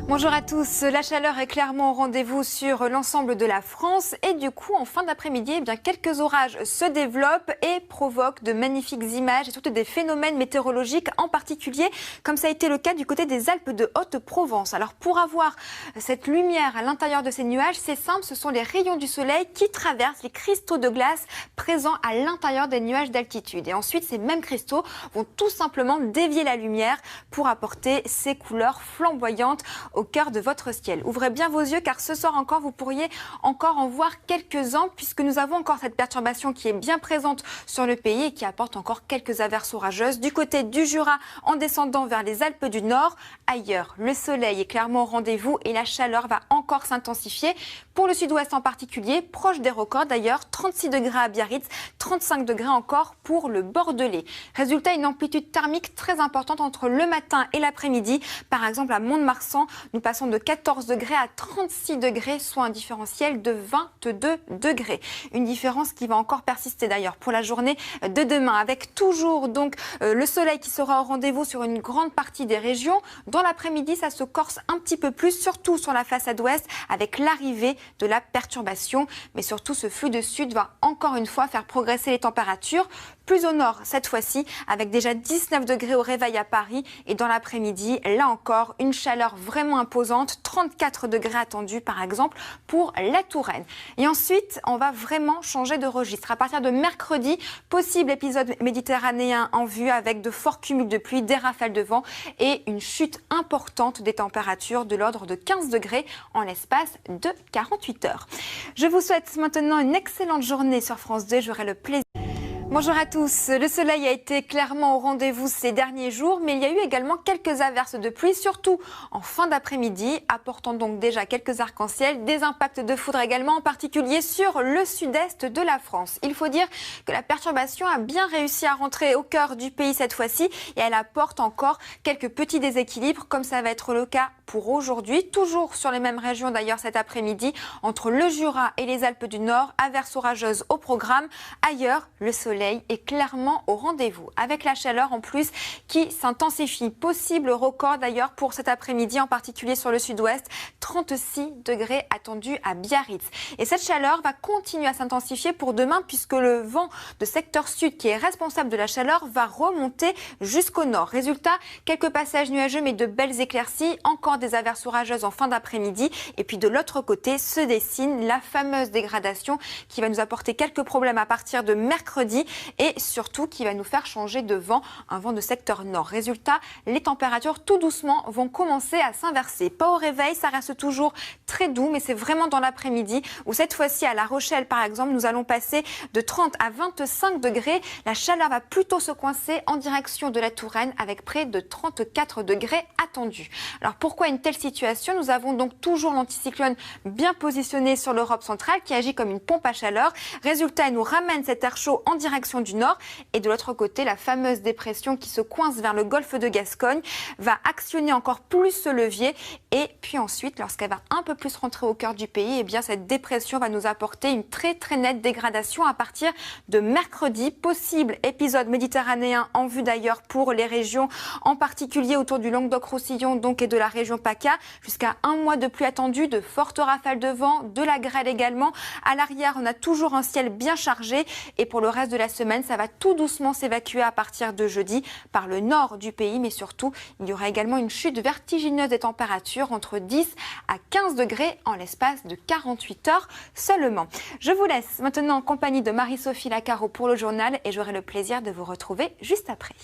Bonjour à tous, la chaleur est clairement au rendez-vous sur l'ensemble de la France et du coup en fin d'après-midi, quelques orages se développent et provoquent de magnifiques images et surtout des phénomènes météorologiques en particulier comme ça a été le cas du côté des Alpes de Haute-Provence. Alors pour avoir cette lumière à l'intérieur de ces nuages, c'est simple, ce sont les rayons du soleil qui traversent les cristaux de glace présents à l'intérieur des nuages d'altitude. Et ensuite ces mêmes cristaux vont tout simplement dévier la lumière pour apporter ces couleurs flamboyantes au cœur de votre ciel. Ouvrez bien vos yeux car ce soir encore, vous pourriez encore en voir quelques-uns puisque nous avons encore cette perturbation qui est bien présente sur le pays et qui apporte encore quelques averses orageuses du côté du Jura en descendant vers les Alpes du Nord. Ailleurs, le soleil est clairement au rendez-vous et la chaleur va encore s'intensifier. Pour le sud-ouest en particulier, proche des records d'ailleurs, 36 degrés à Biarritz, 35 degrés encore pour le Bordelais. Résultat, une amplitude thermique très importante entre le matin et l'après-midi. Par exemple, à Mont-de-Marsan, nous passons de 14 degrés à 36 degrés, soit un différentiel de 22 degrés. Une différence qui va encore persister d'ailleurs pour la journée de demain, avec toujours donc le soleil qui sera au rendez-vous sur une grande partie des régions. Dans l'après-midi, ça se corse un petit peu plus, surtout sur la façade ouest, avec l'arrivée de la perturbation. Mais surtout, ce flux de sud va encore une fois faire progresser les températures. Plus au nord cette fois-ci, avec déjà 19 degrés au réveil à Paris. Et dans l'après-midi, là encore, une chaleur vraiment imposante, 34 degrés attendus par exemple pour la Touraine. Et ensuite, on va vraiment changer de registre. À partir de mercredi, possible épisode méditerranéen en vue avec de forts cumuls de pluie, des rafales de vent et une chute importante des températures de l'ordre de 15 degrés en l'espace de 48 heures. Je vous souhaite maintenant une excellente journée sur France 2. J'aurai le plaisir. Bonjour à tous. Le soleil a été clairement au rendez-vous ces derniers jours, mais il y a eu également quelques averses de pluie, surtout en fin d'après-midi, apportant donc déjà quelques arcs-en-ciel, des impacts de foudre également, en particulier sur le sud-est de la France. Il faut dire que la perturbation a bien réussi à rentrer au cœur du pays cette fois-ci et elle apporte encore quelques petits déséquilibres, comme ça va être le cas pour aujourd'hui, toujours sur les mêmes régions d'ailleurs cet après-midi, entre le Jura et les Alpes du Nord, averses orageuses au programme. Ailleurs, le soleil est clairement au rendez-vous, avec la chaleur en plus qui s'intensifie. Possible record d'ailleurs pour cet après-midi, en particulier sur le sud-ouest, 36 degrés attendus à Biarritz. Et cette chaleur va continuer à s'intensifier pour demain puisque le vent de secteur sud qui est responsable de la chaleur va remonter jusqu'au nord. Résultat, quelques passages nuageux mais de belles éclaircies, encore des averses orageuses en fin d'après-midi. Et puis de l'autre côté se dessine la fameuse dégradation qui va nous apporter quelques problèmes à partir de mercredi et surtout qui va nous faire changer de vent, un vent de secteur nord. Résultat, les températures tout doucement vont commencer à s'inverser. Pas au réveil, ça reste toujours très doux, mais c'est vraiment dans l'après-midi où cette fois-ci à La Rochelle par exemple, nous allons passer de 30 à 25 degrés. La chaleur va plutôt se coincer en direction de la Touraine avec près de 34 degrés attendus. Alors pourquoi une telle situation? Nous avons donc toujours l'anticyclone bien positionné sur l'Europe centrale qui agit comme une pompe à chaleur. Résultat, elle nous ramène cet air chaud en direction du nord et de l'autre côté, la fameuse dépression qui se coince vers le golfe de Gascogne va actionner encore plus ce levier et puis ensuite, lorsqu'elle va un peu plus rentrer au cœur du pays, eh bien cette dépression va nous apporter une très nette dégradation à partir de mercredi. Possible épisode méditerranéen en vue d'ailleurs pour les régions, en particulier autour du Languedoc-Roussillon donc et de la région PACA, jusqu'à un mois de pluie attendue, de fortes rafales de vent, de la grêle également. À l'arrière, on a toujours un ciel bien chargé et pour le reste de la semaine, ça va tout doucement s'évacuer à partir de jeudi par le nord du pays, mais surtout, il y aura également une chute vertigineuse des températures entre 10 à 15 degrés en l'espace de 48 heures seulement. Je vous laisse maintenant en compagnie de Marie-Sophie Lacaro pour le journal et j'aurai le plaisir de vous retrouver juste après.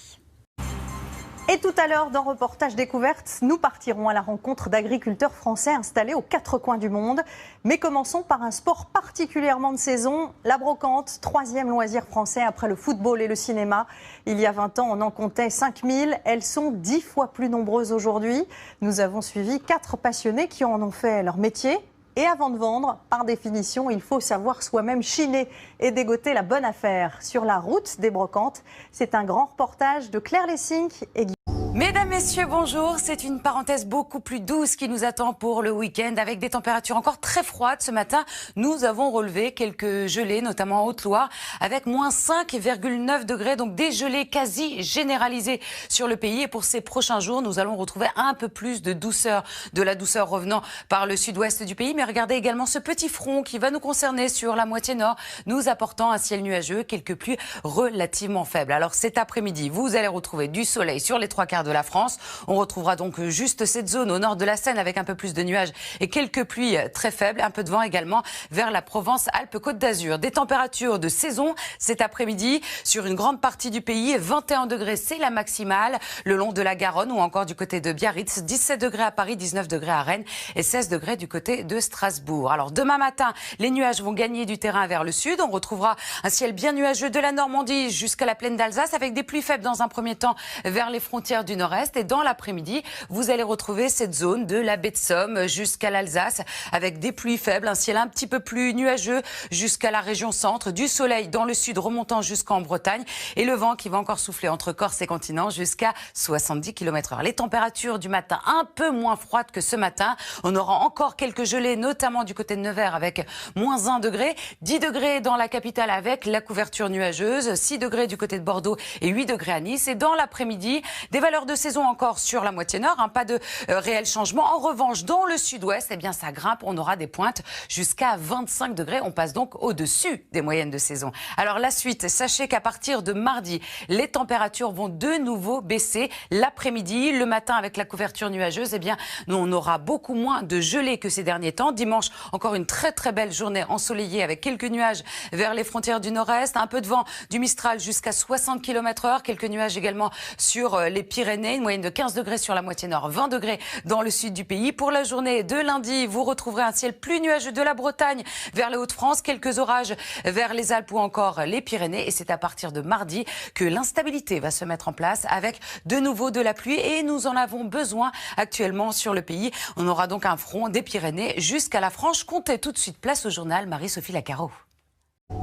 Et tout à l'heure, dans Reportage Découverte, nous partirons à la rencontre d'agriculteurs français installés aux quatre coins du monde. Mais commençons par un sport particulièrement de saison, la brocante, troisième loisir français après le football et le cinéma. Il y a 20 ans, on en comptait 5000. Elles sont 10 fois plus nombreuses aujourd'hui. Nous avons suivi 4 passionnés qui en ont fait leur métier. Et avant de vendre, par définition, il faut savoir soi-même chiner et dégoter la bonne affaire. Sur la route des brocantes, c'est un grand reportage de Claire Lessing et Guy. Mesdames, messieurs, bonjour. C'est une parenthèse beaucoup plus douce qui nous attend pour le week-end avec des températures encore très froides. Ce matin, nous avons relevé quelques gelées, notamment en Haute-Loire, avec moins 5,9 degrés, donc des gelées quasi généralisées sur le pays. Et pour ces prochains jours, nous allons retrouver un peu plus de douceur, de la douceur revenant par le sud-ouest du pays. Mais regardez également ce petit front qui va nous concerner sur la moitié nord, nous apportant un ciel nuageux, quelques pluies relativement faibles. Alors cet après-midi, vous allez retrouver du soleil sur les trois quarts de la France. On retrouvera donc juste cette zone au nord de la Seine avec un peu plus de nuages et quelques pluies très faibles, un peu de vent également vers la Provence-Alpes-Côte d'Azur. Des températures de saison cet après-midi sur une grande partie du pays. 21 degrés, c'est la maximale le long de la Garonne ou encore du côté de Biarritz. 17 degrés à Paris, 19 degrés à Rennes et 16 degrés du côté de Strasbourg. Alors demain matin, les nuages vont gagner du terrain vers le sud. On retrouvera un ciel bien nuageux de la Normandie jusqu'à la plaine d'Alsace avec des pluies faibles dans un premier temps vers les frontières du nord-est. Et dans l'après-midi, vous allez retrouver cette zone de la baie de Somme jusqu'à l'Alsace avec des pluies faibles, un ciel un petit peu plus nuageux jusqu'à la région centre, du soleil dans le sud remontant jusqu'en Bretagne et le vent qui va encore souffler entre Corse et continent jusqu'à 70 km/h. Les températures du matin un peu moins froides que ce matin. On aura encore quelques gelées, notamment du côté de Nevers avec moins 1 degré, 10 degrés dans la capitale avec la couverture nuageuse, 6 degrés du côté de Bordeaux et 8 degrés à Nice. Et dans l'après-midi, des valeurs de saison encore sur la moitié nord, pas de réel changement. En revanche, dans le sud-ouest, eh bien, ça grimpe. On aura des pointes jusqu'à 25 degrés. On passe donc au-dessus des moyennes de saison. Alors, la suite, sachez qu'à partir de mardi, les températures vont de nouveau baisser l'après-midi. Le matin, avec la couverture nuageuse, eh bien, nous, on aura beaucoup moins de gelée que ces derniers temps. Dimanche, encore une très, très belle journée ensoleillée avec quelques nuages vers les frontières du nord-est. Un peu de vent du Mistral jusqu'à 60 km/h. Quelques nuages également sur les Pyrénées. Une moyenne de 15 degrés sur la moitié nord, 20 degrés dans le sud du pays. Pour la journée de lundi, vous retrouverez un ciel plus nuageux de la Bretagne vers les Hauts-de-France, quelques orages vers les Alpes ou encore les Pyrénées. Et c'est à partir de mardi que l'instabilité va se mettre en place avec de nouveau de la pluie et nous en avons besoin actuellement sur le pays. On aura donc un front des Pyrénées jusqu'à la Franche-Comté. Tout de suite, place au journal, Marie-Sophie Lacaro.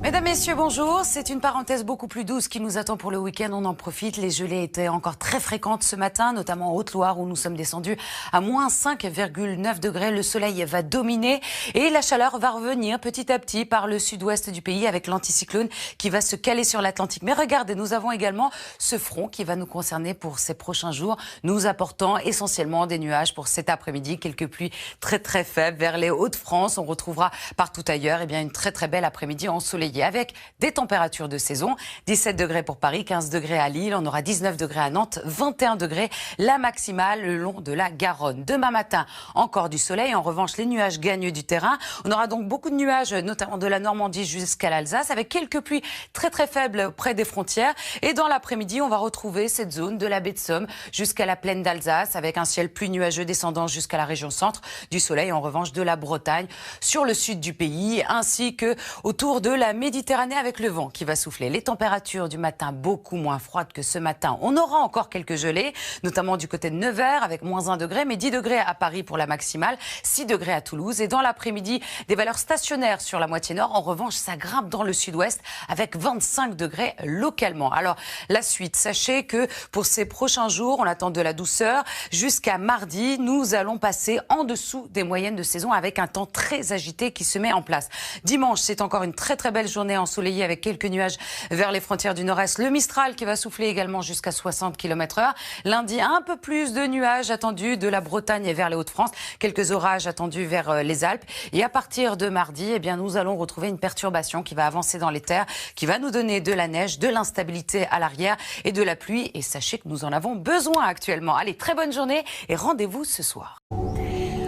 Mesdames, messieurs, bonjour. C'est une parenthèse beaucoup plus douce qui nous attend pour le week-end. On en profite. Les gelées étaient encore très fréquentes ce matin, notamment en Haute-Loire où nous sommes descendus à moins 5,9 degrés. Le soleil va dominer et la chaleur va revenir petit à petit par le sud-ouest du pays avec l'anticyclone qui va se caler sur l'Atlantique. Mais regardez, nous avons également ce front qui va nous concerner pour ces prochains jours, nous apportant essentiellement des nuages pour cet après-midi. Quelques pluies très très faibles vers les Hauts-de-France. On retrouvera partout ailleurs une très très belle après-midi ensoleillée avec des températures de saison. 17 degrés pour Paris, 15 degrés à Lille, on aura 19 degrés à Nantes, 21 degrés la maximale le long de la Garonne. Demain matin, encore du soleil. En revanche, les nuages gagnent du terrain. On aura donc beaucoup de nuages, notamment de la Normandie jusqu'à l'Alsace, avec quelques pluies très très faibles près des frontières. Et dans l'après-midi, on va retrouver cette zone de la baie de Somme jusqu'à la plaine d'Alsace, avec un ciel plus nuageux descendant jusqu'à la région centre. Du soleil, en revanche, de la Bretagne sur le sud du pays, ainsi que autour de la Méditerranée avec le vent qui va souffler. Les températures du matin beaucoup moins froides que ce matin. On aura encore quelques gelées, notamment du côté de Nevers avec moins 1 degré, mais 10 degrés à Paris pour la maximale, 6 degrés à Toulouse. Et dans l'après-midi, des valeurs stationnaires sur la moitié nord. En revanche, ça grimpe dans le sud-ouest avec 25 degrés localement. Alors, la suite, sachez que pour ces prochains jours, on attend de la douceur. Jusqu'à mardi, nous allons passer en dessous des moyennes de saison avec un temps très agité qui se met en place. Dimanche, c'est encore une très très belle journée ensoleillée avec quelques nuages vers les frontières du nord-est. Le Mistral qui va souffler également jusqu'à 60 km/h. Lundi, un peu plus de nuages attendus de la Bretagne et vers les Hauts-de-France. Quelques orages attendus vers les Alpes. Et à partir de mardi, nous allons retrouver une perturbation qui va avancer dans les terres, qui va nous donner de la neige, de l'instabilité à l'arrière et de la pluie. Et sachez que nous en avons besoin actuellement. Allez, très bonne journée et rendez-vous ce soir.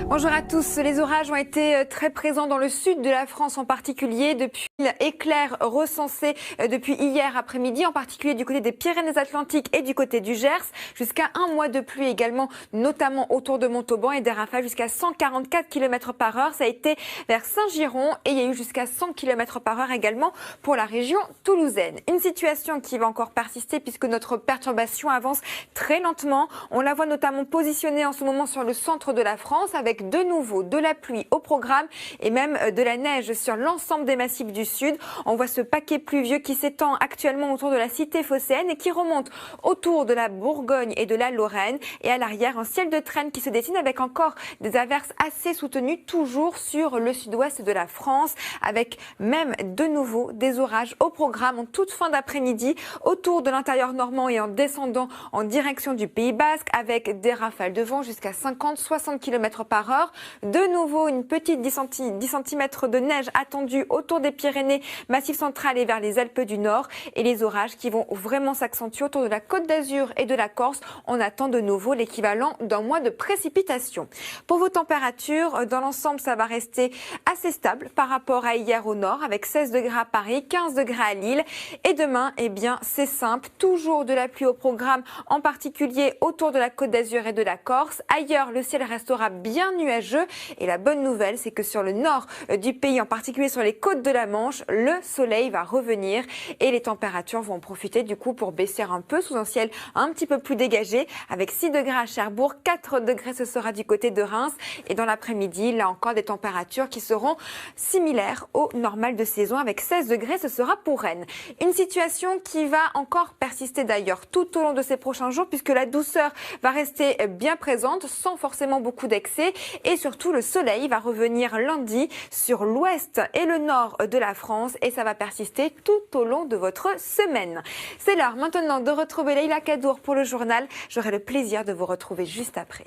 Bonjour à tous. Les orages ont été très présents dans le sud de la France en particulier depuis éclairs recensés depuis hier après-midi, en particulier du côté des Pyrénées-Atlantiques et du côté du Gers. Jusqu'à un mois de pluie également, notamment autour de Montauban et des rafales jusqu'à 144 km/h. Ça a été vers Saint-Giron et il y a eu jusqu'à 100 km/h également pour la région toulousaine. Une situation qui va encore persister puisque notre perturbation avance très lentement. On la voit notamment positionnée en ce moment sur le centre de la France avec avec de nouveau de la pluie au programme et même de la neige sur l'ensemble des massifs du sud. On voit ce paquet pluvieux qui s'étend actuellement autour de la cité phocéenne et qui remonte autour de la Bourgogne et de la Lorraine. Et à l'arrière, un ciel de traîne qui se dessine avec encore des averses assez soutenues, toujours sur le sud-ouest de la France, avec même de nouveau des orages au programme en toute fin d'après-midi autour de l'intérieur normand et en descendant en direction du Pays Basque, avec des rafales de vent jusqu'à 50-60 km par heure. De nouveau, une petite 10 cm de neige attendue autour des Pyrénées, Massif central et vers les Alpes du Nord. Et les orages qui vont vraiment s'accentuer autour de la Côte d'Azur et de la Corse. On attend de nouveau l'équivalent d'un mois de précipitations. Pour vos températures, dans l'ensemble, ça va rester assez stable par rapport à hier au nord, avec 16 degrés à Paris, 15 degrés à Lille. Et demain, eh bien, c'est simple, toujours de la pluie au programme, en particulier autour de la Côte d'Azur et de la Corse. Ailleurs, le ciel restera bien nuageux. Et la bonne nouvelle, c'est que sur le nord du pays, en particulier sur les côtes de la Manche, le soleil va revenir et les températures vont en profiter du coup pour baisser un peu sous un ciel un petit peu plus dégagé, avec 6 degrés à Cherbourg, 4 degrés ce sera du côté de Reims. Et dans l'après-midi, là encore, des températures qui seront similaires au normal de saison, avec 16 degrés ce sera pour Rennes. Une situation qui va encore persister d'ailleurs tout au long de ces prochains jours, puisque la douceur va rester bien présente sans forcément beaucoup d'excès, et surtout le soleil va revenir lundi sur l'ouest et le nord de la France, et ça va persister tout au long de votre semaine. C'est l'heure maintenant de retrouver Leïla Kadour pour le journal. J'aurai le plaisir de vous retrouver juste après.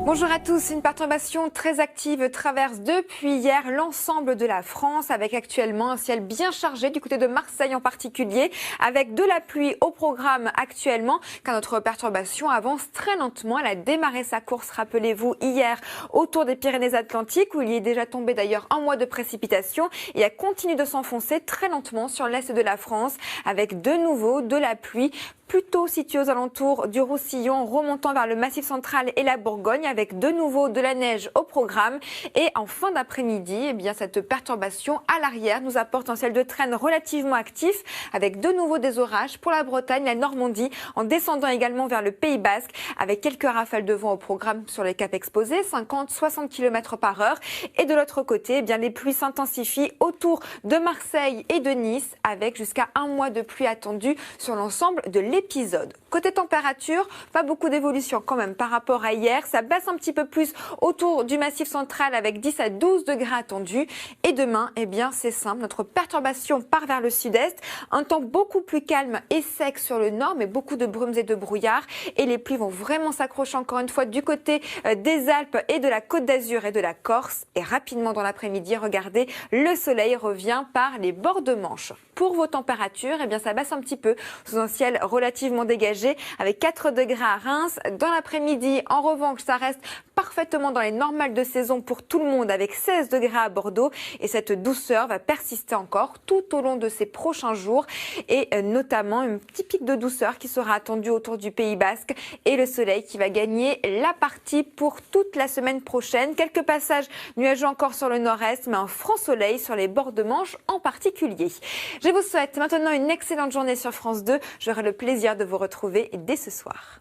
Bonjour à tous. Une perturbation très active traverse depuis hier l'ensemble de la France, avec actuellement un ciel bien chargé du côté de Marseille en particulier, avec de la pluie au programme actuellement, car notre perturbation avance très lentement. Elle a démarré sa course, rappelez-vous, hier autour des Pyrénées-Atlantiques, où il y est déjà tombé d'ailleurs un mois de précipitation, et elle continue de s'enfoncer très lentement sur l'est de la France, avec de nouveau de la pluie plutôt située aux alentours du Roussillon, remontant vers le Massif central et la Bourgogne, avec de nouveau de la neige au programme. Et en fin d'après-midi, eh bien, cette perturbation à l'arrière nous apporte un ciel de traîne relativement actif, avec de nouveau des orages pour la Bretagne, la Normandie, en descendant également vers le Pays Basque, avec quelques rafales de vent au programme sur les caps exposés, 50-60 km par heure. Et de l'autre côté, eh bien, les pluies s'intensifient autour de Marseille et de Nice, avec jusqu'à un mois de pluie attendue sur l'ensemble de l'épisode. Côté température, pas beaucoup d'évolution quand même par rapport à hier. Ça baisse un petit peu plus autour du Massif central, avec 10 à 12 degrés attendus. Et demain, eh bien, c'est simple. Notre perturbation part vers le sud-est. Un temps beaucoup plus calme et sec sur le nord, mais beaucoup de brumes et de brouillards. Et les pluies vont vraiment s'accrocher encore une fois du côté des Alpes et de la Côte d'Azur et de la Corse. Et rapidement dans l'après-midi, regardez, le soleil revient par les bords de Manche. Pour vos températures, eh bien, ça baisse un petit peu sous un ciel relativement dégagé, avec 4 degrés à Reims. Dans l'après-midi, en revanche, ça reste parfaitement dans les normales de saison pour tout le monde, avec 16 degrés à Bordeaux. Et cette douceur va persister encore tout au long de ces prochains jours, et notamment un petit pic de douceur qui sera attendu autour du Pays Basque, et le soleil qui va gagner la partie pour toute la semaine prochaine. Quelques passages nuageux encore sur le nord-est, mais un franc soleil sur les bords de Manche en particulier. Je vous souhaite maintenant une excellente journée sur France 2. J'aurai le plaisir de vous retrouver dès ce soir.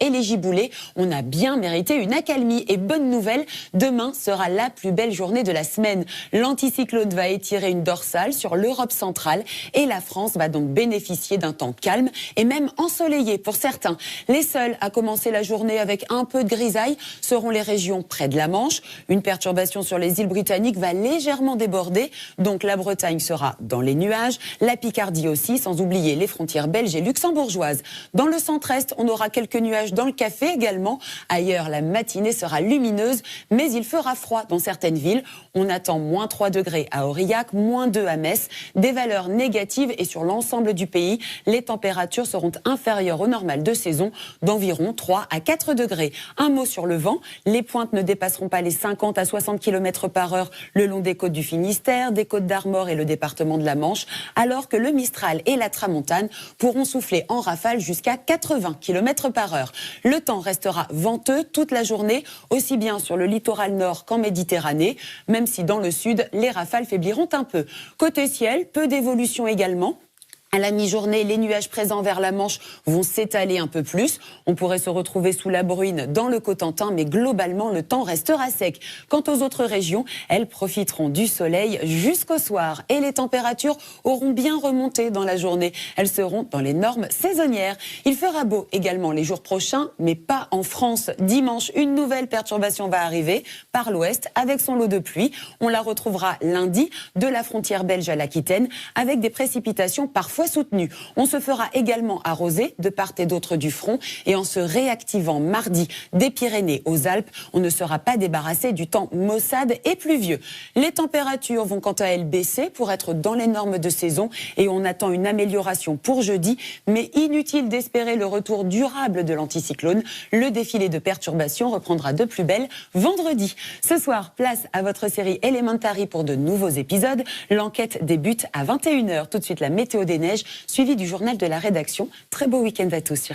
Et les giboulées, on a bien mérité une accalmie. Et bonne nouvelle, demain sera la plus belle journée de la semaine. L'anticyclone va étirer une dorsale sur l'Europe centrale, et la France va donc bénéficier d'un temps calme et même ensoleillé pour certains. Les seuls à commencer la journée avec un peu de grisaille seront les régions près de la Manche. Une perturbation sur les îles britanniques va légèrement déborder, donc la Bretagne sera dans les nuages, la Picardie aussi, sans oublier les frontières belges et luxembourgeoises. Dans le centre-est, on aura quelques nuages dans le Café également. Ailleurs, la matinée sera lumineuse, mais il fera froid dans certaines villes. On attend moins 3 degrés à Aurillac, moins 2 à Metz. Des valeurs négatives, et sur l'ensemble du pays, les températures seront inférieures au normal de saison d'environ 3 à 4 degrés. Un mot sur le vent. Les pointes ne dépasseront pas les 50 à 60 km par heure le long des côtes du Finistère, des côtes d'Armor et le département de la Manche, alors que le Mistral et la Tramontane pourront souffler en rafale jusqu'à 80 km par heure. Le temps restera venteux toute la journée, aussi bien sur le littoral nord qu'en Méditerranée, même si dans le sud, les rafales faibliront un peu. Côté ciel, peu d'évolution également. À la mi-journée, les nuages présents vers la Manche vont s'étaler un peu plus. On pourrait se retrouver sous la bruine dans le Cotentin, mais globalement, le temps restera sec. Quant aux autres régions, elles profiteront du soleil jusqu'au soir. Et les températures auront bien remonté dans la journée. Elles seront dans les normes saisonnières. Il fera beau également les jours prochains, mais pas en France. Dimanche, une nouvelle perturbation va arriver par l'ouest avec son lot de pluie. On la retrouvera lundi de la frontière belge à l'Aquitaine avec des précipitations parfois soutenu. On se fera également arroser de part et d'autre du front et en se réactivant mardi des Pyrénées aux Alpes, on ne sera pas débarrassé du temps maussade et pluvieux. Les températures vont quant à elles baisser pour être dans les normes de saison et on attend une amélioration pour jeudi, mais inutile d'espérer le retour durable de l'anticyclone. Le défilé de perturbations reprendra de plus belle vendredi. Ce soir, place à votre série Elementary pour de nouveaux épisodes. L'enquête débute à 21h. Tout de suite, la météo des neiges, suivi du journal de la rédaction. Très beau week-end à tous.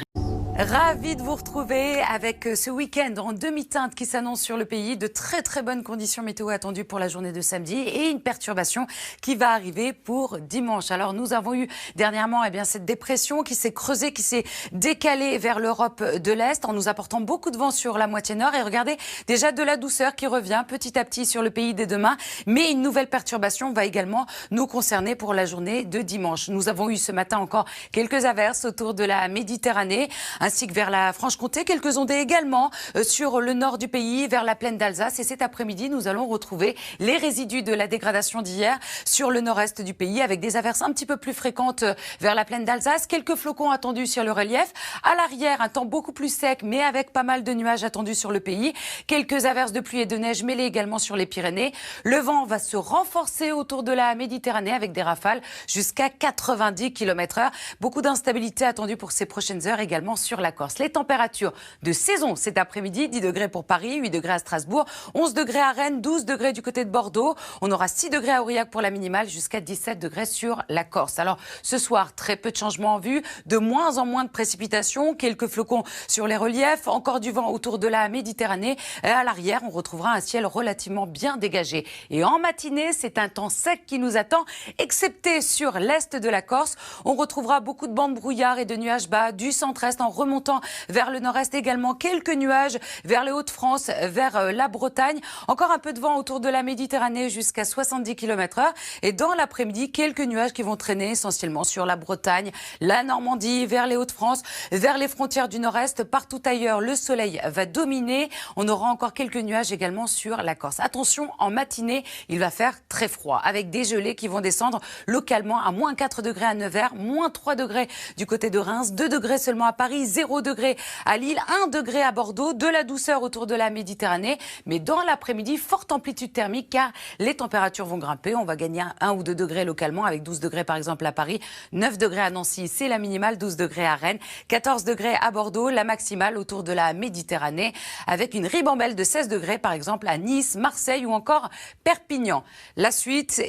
Ravi de vous retrouver avec ce week-end en demi-teinte qui s'annonce sur le pays. De très très bonnes conditions météo attendues pour la journée de samedi et une perturbation qui va arriver pour dimanche. Alors nous avons eu dernièrement cette dépression qui s'est creusée, qui s'est décalée vers l'Europe de l'Est en nous apportant beaucoup de vent sur la moitié nord. Et regardez, déjà de la douceur qui revient petit à petit sur le pays dès demain. Mais une nouvelle perturbation va également nous concerner pour la journée de dimanche. Nous avons eu ce matin encore quelques averses autour de la Méditerranée, ainsi que vers la Franche-Comté, quelques ondées également sur le nord du pays, vers la plaine d'Alsace. Et cet après-midi, nous allons retrouver les résidus de la dégradation d'hier sur le nord-est du pays, avec des averses un petit peu plus fréquentes vers la plaine d'Alsace. Quelques flocons attendus sur le relief. À l'arrière, un temps beaucoup plus sec, mais avec pas mal de nuages attendus sur le pays. Quelques averses de pluie et de neige mêlées également sur les Pyrénées. Le vent va se renforcer autour de la Méditerranée avec des rafales jusqu'à 90 km/h. Beaucoup d'instabilité attendue pour ces prochaines heures également sur la Corse. Les températures de saison cet après-midi, 10 degrés pour Paris, 8 degrés à Strasbourg, 11 degrés à Rennes, 12 degrés du côté de Bordeaux. On aura 6 degrés à Aurillac pour la minimale, jusqu'à 17 degrés sur la Corse. Alors ce soir, très peu de changements en vue, de moins en moins de précipitations, quelques flocons sur les reliefs, encore du vent autour de la Méditerranée. Et à l'arrière, on retrouvera un ciel relativement bien dégagé. Et en matinée, c'est un temps sec qui nous attend, excepté sur l'est de la Corse. On retrouvera beaucoup de bandes brouillard et de nuages bas du centre-est en remontant vers le nord-est également. Quelques nuages vers les Hauts-de-France, vers la Bretagne. Encore un peu de vent autour de la Méditerranée jusqu'à 70 km/h. Et dans l'après-midi, quelques nuages qui vont traîner essentiellement sur la Bretagne, la Normandie, vers les Hauts-de-France, vers les frontières du nord-est. Partout ailleurs, le soleil va dominer. On aura encore quelques nuages également sur la Corse. Attention, en matinée, il va faire très froid avec des gelées qui vont descendre localement à moins 4 degrés à Nevers, moins 3 degrés du côté de Reims, 2 degrés seulement à Paris, 0 degré à Lille, 1 degré à Bordeaux, de la douceur autour de la Méditerranée. Mais dans l'après-midi, forte amplitude thermique car les températures vont grimper. On va gagner 1 ou 2 degrés localement avec 12 degrés par exemple à Paris, 9 degrés à Nancy, c'est la minimale, 12 degrés à Rennes, 14 degrés à Bordeaux, la maximale autour de la Méditerranée avec une ribambelle de 16 degrés par exemple à Nice, Marseille ou encore Perpignan. La suite,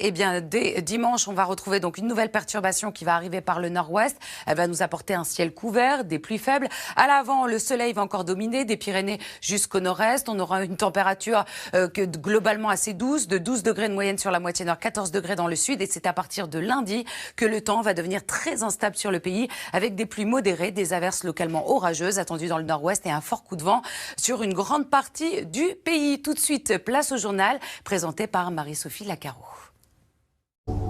dès dimanche, on va retrouver donc une nouvelle perturbation qui va arriver par le nord-ouest. Elle va nous apporter un ciel couvert, des pluies faibles. À l'avant, le soleil va encore dominer, des Pyrénées jusqu'au nord-est. On aura une température globalement assez douce, de 12 degrés de moyenne sur la moitié nord, 14 degrés dans le sud. Et c'est à partir de lundi que le temps va devenir très instable sur le pays, avec des pluies modérées, des averses localement orageuses attendues dans le nord-ouest et un fort coup de vent sur une grande partie du pays. Tout de suite, place au journal, présenté par Marie-Sophie Lacaro.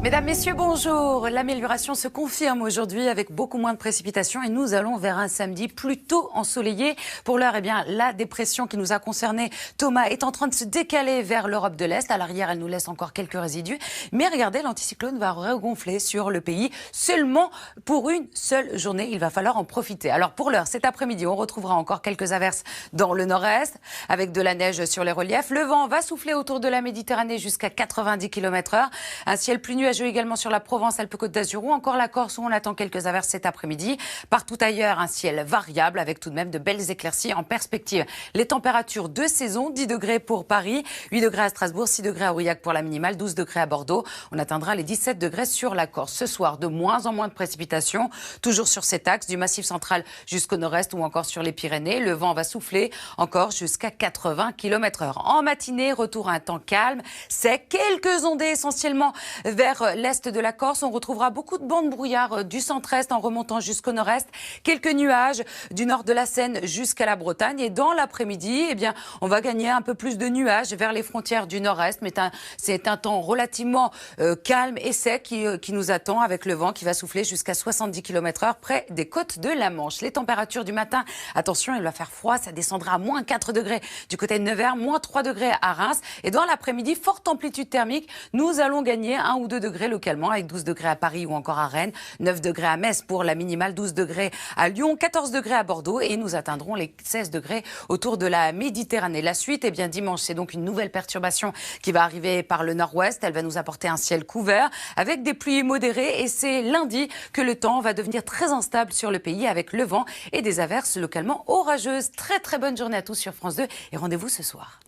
Mesdames, Messieurs, bonjour. L'amélioration se confirme aujourd'hui avec beaucoup moins de précipitations et nous allons vers un samedi plutôt ensoleillé. Pour l'heure, la dépression qui nous a concernés, Thomas, est en train de se décaler vers l'Europe de l'Est. À l'arrière, elle nous laisse encore quelques résidus. Mais regardez, l'anticyclone va regonfler sur le pays seulement pour une seule journée. Il va falloir en profiter. Alors pour l'heure, cet après-midi, on retrouvera encore quelques averses dans le nord-est avec de la neige sur les reliefs. Le vent va souffler autour de la Méditerranée jusqu'à 90 km/h. Un ciel plus nuageux également sur la Provence-Alpes-Côte d'Azur ou encore la Corse où on attend quelques averses cet après-midi. Partout ailleurs, un ciel variable avec tout de même de belles éclaircies en perspective. Les températures de saison, 10 degrés pour Paris, 8 degrés à Strasbourg, 6 degrés à Aurillac pour la minimale, 12 degrés à Bordeaux. On atteindra les 17 degrés sur la Corse. Ce soir, de moins en moins de précipitations, toujours sur cet axe du Massif central jusqu'au nord-est ou encore sur les Pyrénées. Le vent va souffler encore jusqu'à 80 km/h. En matinée, retour à un temps calme, sec, quelques ondées essentiellement vers vers l'est de la Corse, on retrouvera beaucoup de bandes brouillard du centre-est en remontant jusqu'au nord-est. Quelques nuages du nord de la Seine jusqu'à la Bretagne. Et dans l'après-midi, eh bien, on va gagner un peu plus de nuages vers les frontières du nord-est. Mais c'est un temps relativement calme et sec qui nous attend, avec le vent qui va souffler jusqu'à 70 km/h près des côtes de la Manche. Les températures du matin, attention, il va faire froid. Ça descendra à moins 4 degrés du côté de Nevers, moins 3 degrés à Reims. Et dans l'après-midi, forte amplitude thermique. Nous allons gagner 1 ou 2 degrés localement, avec 12 degrés à Paris ou encore à Rennes, 9 degrés à Metz pour la minimale, 12 degrés à Lyon, 14 degrés à Bordeaux, et nous atteindrons les 16 degrés autour de la Méditerranée. La suite, eh bien, dimanche, c'est donc une nouvelle perturbation qui va arriver par le nord-ouest. Elle va nous apporter un ciel couvert avec des pluies modérées, et c'est lundi que le temps va devenir très instable sur le pays avec le vent et des averses localement orageuses. Très très bonne journée à tous sur France 2 et rendez-vous ce soir.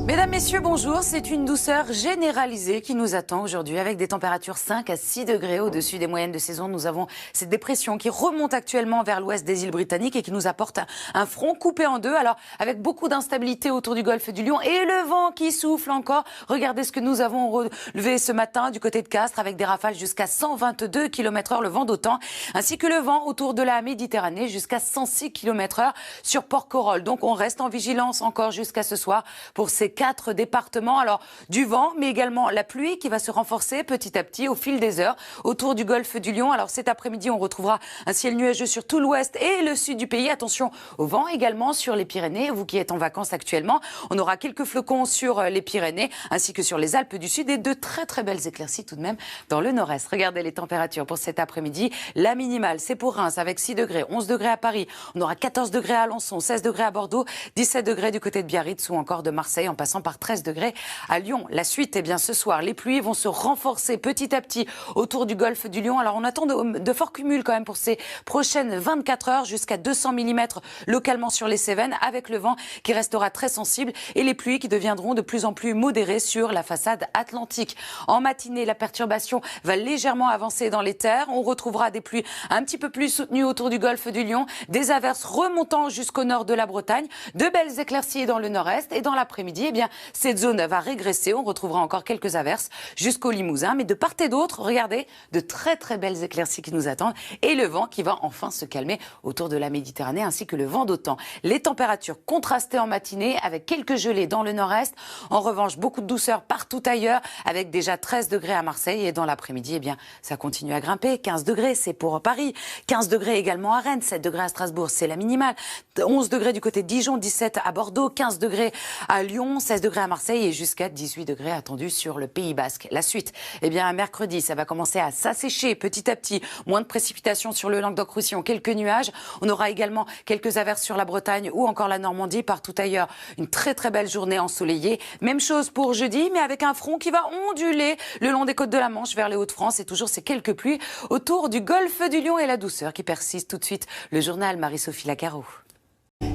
Mesdames, Messieurs, bonjour. C'est une douceur généralisée qui nous attend aujourd'hui avec des températures 5 à 6 degrés au-dessus des moyennes de saison. Nous avons cette dépression qui remonte actuellement vers l'ouest des îles britanniques et qui nous apporte un front coupé en deux. Alors, avec beaucoup d'instabilité autour du golfe du Lion et le vent qui souffle encore. Regardez ce que nous avons relevé ce matin du côté de Castres avec des rafales jusqu'à 122 km/h, le vent d'OTAN, ainsi que le vent autour de la Méditerranée jusqu'à 106 km/h sur Porquerolles. Donc, on reste en vigilance encore jusqu'à ce soir pour ces 4 départements. Alors, du vent, mais également la pluie qui va se renforcer petit à petit au fil des heures autour du golfe du Lion. Alors, cet après-midi, on retrouvera un ciel nuageux sur tout l'ouest et le sud du pays. Attention au vent également sur les Pyrénées. Vous qui êtes en vacances actuellement, on aura quelques flocons sur les Pyrénées ainsi que sur les Alpes du Sud et de très très belles éclaircies tout de même dans le nord-est. Regardez les températures pour cet après-midi. La minimale, c'est pour Reims avec 6 degrés, 11 degrés à Paris. On aura 14 degrés à Alençon, 16 degrés à Bordeaux, 17 degrés du côté de Biarritz ou encore de Marseille en passant par 13 degrés à Lyon. La suite, eh bien, ce soir, les pluies vont se renforcer petit à petit autour du golfe du Lion. Alors, on attend de forts cumuls quand même pour ces prochaines 24 heures, jusqu'à 200 mm localement sur les Cévennes, avec le vent qui restera très sensible et les pluies qui deviendront de plus en plus modérées sur la façade atlantique. En matinée, la perturbation va légèrement avancer dans les terres. On retrouvera des pluies un petit peu plus soutenues autour du golfe du Lion, des averses remontant jusqu'au nord de la Bretagne, de belles éclaircies dans le nord-est et dans l'après-midi, eh bien, cette zone va régresser. On retrouvera encore quelques averses jusqu'au Limousin. Mais de part et d'autre, regardez, de très très belles éclaircies qui nous attendent et le vent qui va enfin se calmer autour de la Méditerranée ainsi que le vent d'OTAN. Les températures contrastées en matinée avec quelques gelées dans le nord-est. En revanche, beaucoup de douceur partout ailleurs avec déjà 13 degrés à Marseille et dans l'après-midi, eh bien, ça continue à grimper. 15 degrés, c'est pour Paris. 15 degrés également à Rennes. 7 degrés à Strasbourg, c'est la minimale. 11 degrés du côté de Dijon, 17 à Bordeaux, 15 degrés à Lyon, 16 degrés à Marseille et jusqu'à 18 degrés attendus sur le Pays Basque. La suite, eh bien, mercredi, ça va commencer à s'assécher petit à petit. Moins de précipitations sur le Languedoc-Roussillon, quelques nuages. On aura également quelques averses sur la Bretagne ou encore la Normandie, partout ailleurs. Une très très belle journée ensoleillée. Même chose pour jeudi, mais avec un front qui va onduler le long des côtes de la Manche vers les Hauts-de-France et toujours ces quelques pluies autour du golfe du Lion et la douceur qui persiste. Tout de suite, le journal Marie-Sophie Lacaro.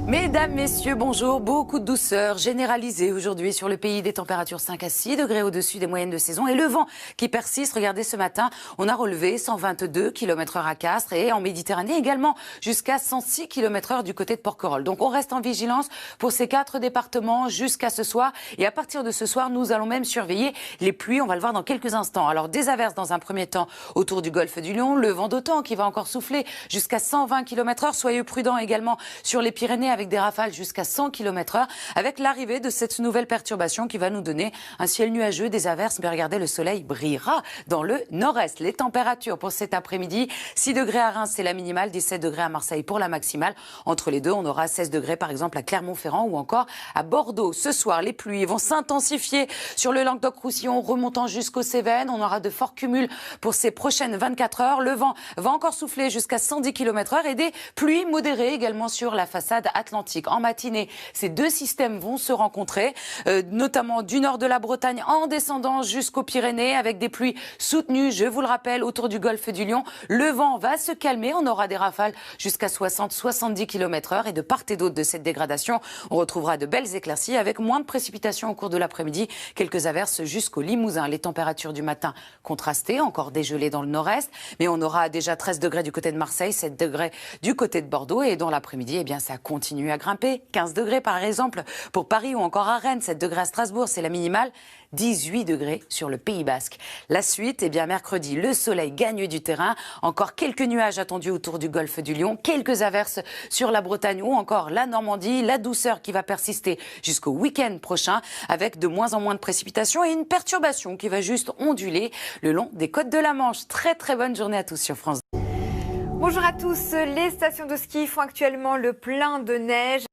Mesdames, Messieurs, bonjour. Beaucoup de douceur généralisée aujourd'hui sur le pays, des températures 5 à 6 degrés au-dessus des moyennes de saison et le vent qui persiste. Regardez, ce matin, on a relevé 122 km/h à Castres et en Méditerranée également jusqu'à 106 km/h du côté de Porquerolles. Donc on reste en vigilance pour ces 4 départements jusqu'à ce soir et à partir de ce soir, nous allons même surveiller les pluies. On va le voir dans quelques instants. Alors des averses dans un premier temps autour du golfe du Lion, le vent d'OTAN qui va encore souffler jusqu'à 120 km/h. Soyez prudents également sur les Pyrénées avec des rafales jusqu'à 100 km/h, avec l'arrivée de cette nouvelle perturbation qui va nous donner un ciel nuageux, des averses, mais regardez, le soleil brillera dans le nord-est. Les températures pour cet après-midi, 6 degrés à Reims, c'est la minimale, 17 degrés à Marseille pour la maximale. Entre les deux, on aura 16 degrés par exemple à Clermont-Ferrand ou encore à Bordeaux. Ce soir, les pluies vont s'intensifier sur le Languedoc-Roussillon, remontant jusqu'aux Cévennes. On aura de forts cumuls pour ces prochaines 24 heures. Le vent va encore souffler jusqu'à 110 km/h et des pluies modérées également sur la façade atlantique. En matinée, ces deux systèmes vont se rencontrer, notamment du nord de la Bretagne en descendant jusqu'aux Pyrénées avec des pluies soutenues, je vous le rappelle, autour du golfe du Lion. Le vent va se calmer, on aura des rafales jusqu'à 60-70 km/h et de part et d'autre de cette dégradation, on retrouvera de belles éclaircies avec moins de précipitations au cours de l'après-midi, quelques averses jusqu'au Limousin. Les températures du matin contrastées, encore dégelées dans le nord-est, mais on aura déjà 13 degrés du côté de Marseille, 7 degrés du côté de Bordeaux et dans l'après-midi, eh bien, ça continue continue à grimper. 15 degrés par exemple pour Paris ou encore à Rennes, 7 degrés à Strasbourg, c'est la minimale. 18 degrés sur le Pays Basque. La suite, mercredi, le soleil gagne du terrain. Encore quelques nuages attendus autour du golfe du Lion, quelques averses sur la Bretagne ou encore la Normandie. La douceur qui va persister jusqu'au week-end prochain avec de moins en moins de précipitations et une perturbation qui va juste onduler le long des côtes de la Manche. Très très bonne journée à tous sur France 2. Bonjour à tous. Les stations de ski font actuellement le plein de neige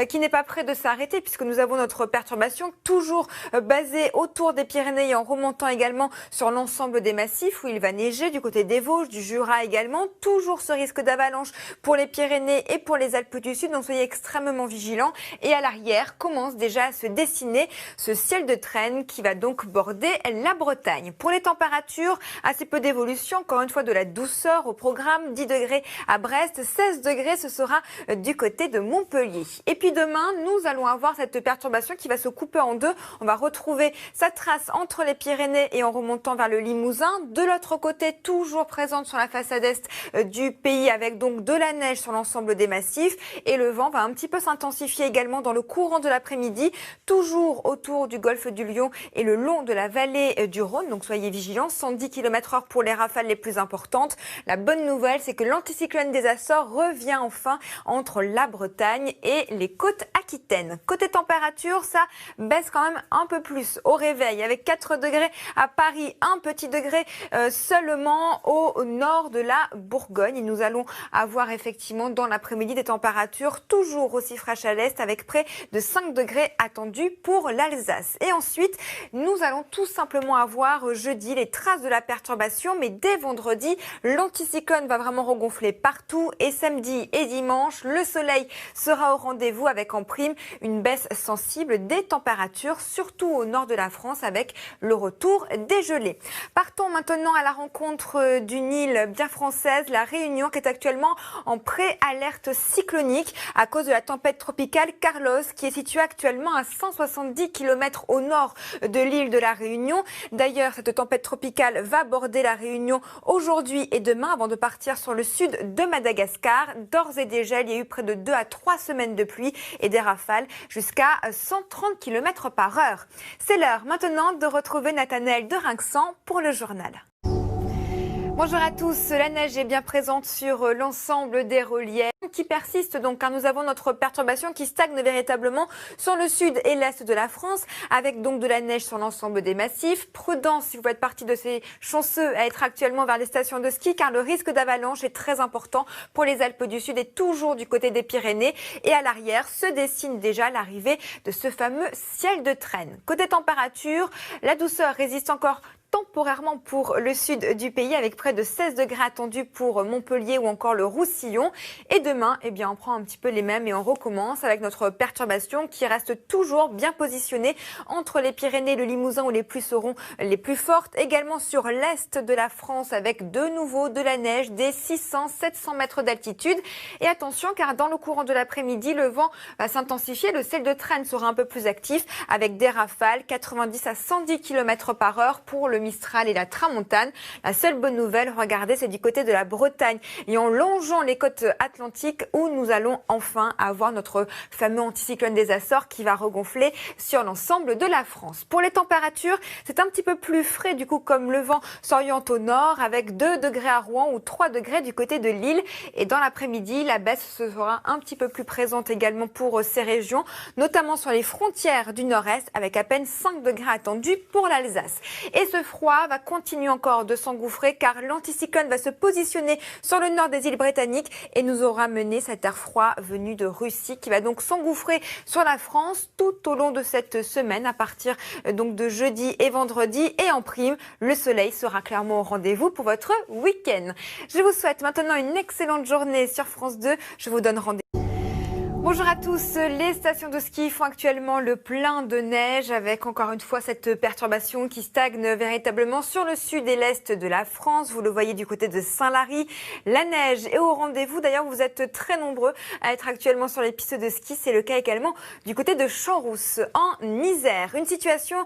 qui n'est pas près de s'arrêter puisque nous avons notre perturbation toujours basée autour des Pyrénées et en remontant également sur l'ensemble des massifs où il va neiger du côté des Vosges, du Jura également. Toujours ce risque d'avalanche pour les Pyrénées et pour les Alpes du Sud, donc soyez extrêmement vigilants. Et à l'arrière commence déjà à se dessiner ce ciel de traîne qui va donc border la Bretagne. Pour les températures, assez peu d'évolution, encore une fois de la douceur au programme. 10 degrés à Brest, 16 degrés ce sera du côté de Montpellier. Et puis demain, nous allons avoir cette perturbation qui va se couper en deux. On va retrouver sa trace entre les Pyrénées et en remontant vers le Limousin. De l'autre côté, toujours présente sur la façade est du pays avec donc de la neige sur l'ensemble des massifs. Et le vent va un petit peu s'intensifier également dans le courant de l'après-midi, toujours autour du golfe du Lion et le long de la vallée du Rhône. Donc soyez vigilants, 110 km/h pour les rafales les plus importantes. La bonne nouvelle, c'est que l'anticyclone des Açores revient enfin entre la Bretagne et les côtes aquitaines. Côté température, ça baisse quand même un peu plus au réveil avec 4 degrés à Paris, un petit degré seulement au nord de la Bourgogne. Et nous allons avoir effectivement dans l'après-midi des températures toujours aussi fraîches à l'est avec près de 5 degrés attendus pour l'Alsace. Et ensuite, nous allons tout simplement avoir jeudi les traces de la perturbation, mais dès vendredi, l'anticyclone va vraiment regonfler partout et samedi et dimanche, le soleil sera au rendez-vous avec en prime une baisse sensible des températures, surtout au nord de la France avec le retour des gelées. Partons maintenant à la rencontre d'une île bien française, la Réunion, qui est actuellement en pré-alerte cyclonique à cause de la tempête tropicale Carlos, qui est située actuellement à 170 km au nord de l'île de la Réunion. D'ailleurs, cette tempête tropicale va border la Réunion aujourd'hui et demain avant de partir sur le sud de Madagascar. D'ores et déjà, il y a eu près de 2 à 3 semaines de pluie et des rafales jusqu'à 130 km/h. C'est l'heure maintenant de retrouver Nathanaël de Rinxan pour le journal. Bonjour à tous, la neige est bien présente sur l'ensemble des reliefs qui persistent donc car nous avons notre perturbation qui stagne véritablement sur le sud et l'est de la France avec donc de la neige sur l'ensemble des massifs. Prudence si vous faites partie de ces chanceux à être actuellement vers les stations de ski car le risque d'avalanche est très important pour les Alpes du Sud et toujours du côté des Pyrénées. Et à l'arrière se dessine déjà l'arrivée de ce fameux ciel de traîne. Côté température, la douceur résiste encore temporairement pour le sud du pays avec près de 16 degrés attendus pour Montpellier ou encore le Roussillon. Et demain, on prend un petit peu les mêmes et on recommence avec notre perturbation qui reste toujours bien positionnée entre les Pyrénées et le Limousin où les pluies seront les plus fortes. Également sur l'est de la France avec de nouveau de la neige des 600-700 mètres d'altitude. Et attention car dans le courant de l'après-midi, le vent va s'intensifier. Le ciel de traîne sera un peu plus actif avec des rafales 90 à 110 km/h pour le Mistral et la Tramontane. La seule bonne nouvelle, regardez, c'est du côté de la Bretagne et en longeant les côtes atlantiques où nous allons enfin avoir notre fameux anticyclone des Açores qui va regonfler sur l'ensemble de la France. Pour les températures, c'est un petit peu plus frais du coup comme le vent s'oriente au nord avec 2 degrés à Rouen ou 3 degrés du côté de Lille. Et dans l'après-midi, la baisse sera un petit peu plus présente également pour ces régions, notamment sur les frontières du nord-est avec à peine 5 degrés attendus pour l'Alsace. Et ce froid va continuer encore de s'engouffrer car l'anticyclone va se positionner sur le nord des îles britanniques et nous aura mené cet air froid venu de Russie qui va donc s'engouffrer sur la France tout au long de cette semaine à partir donc de jeudi et vendredi. Et en prime, le soleil sera clairement au rendez-vous pour votre week-end. Je vous souhaite maintenant une excellente journée sur France 2. Je vous donne rendez-vous. Bonjour à tous, les stations de ski font actuellement le plein de neige avec encore une fois cette perturbation qui stagne véritablement sur le sud et l'est de la France. Vous le voyez du côté de Saint-Lary, la neige est au rendez-vous. D'ailleurs, vous êtes très nombreux à être actuellement sur les pistes de ski. C'est le cas également du côté de Champs-Rousse en Isère. Une situation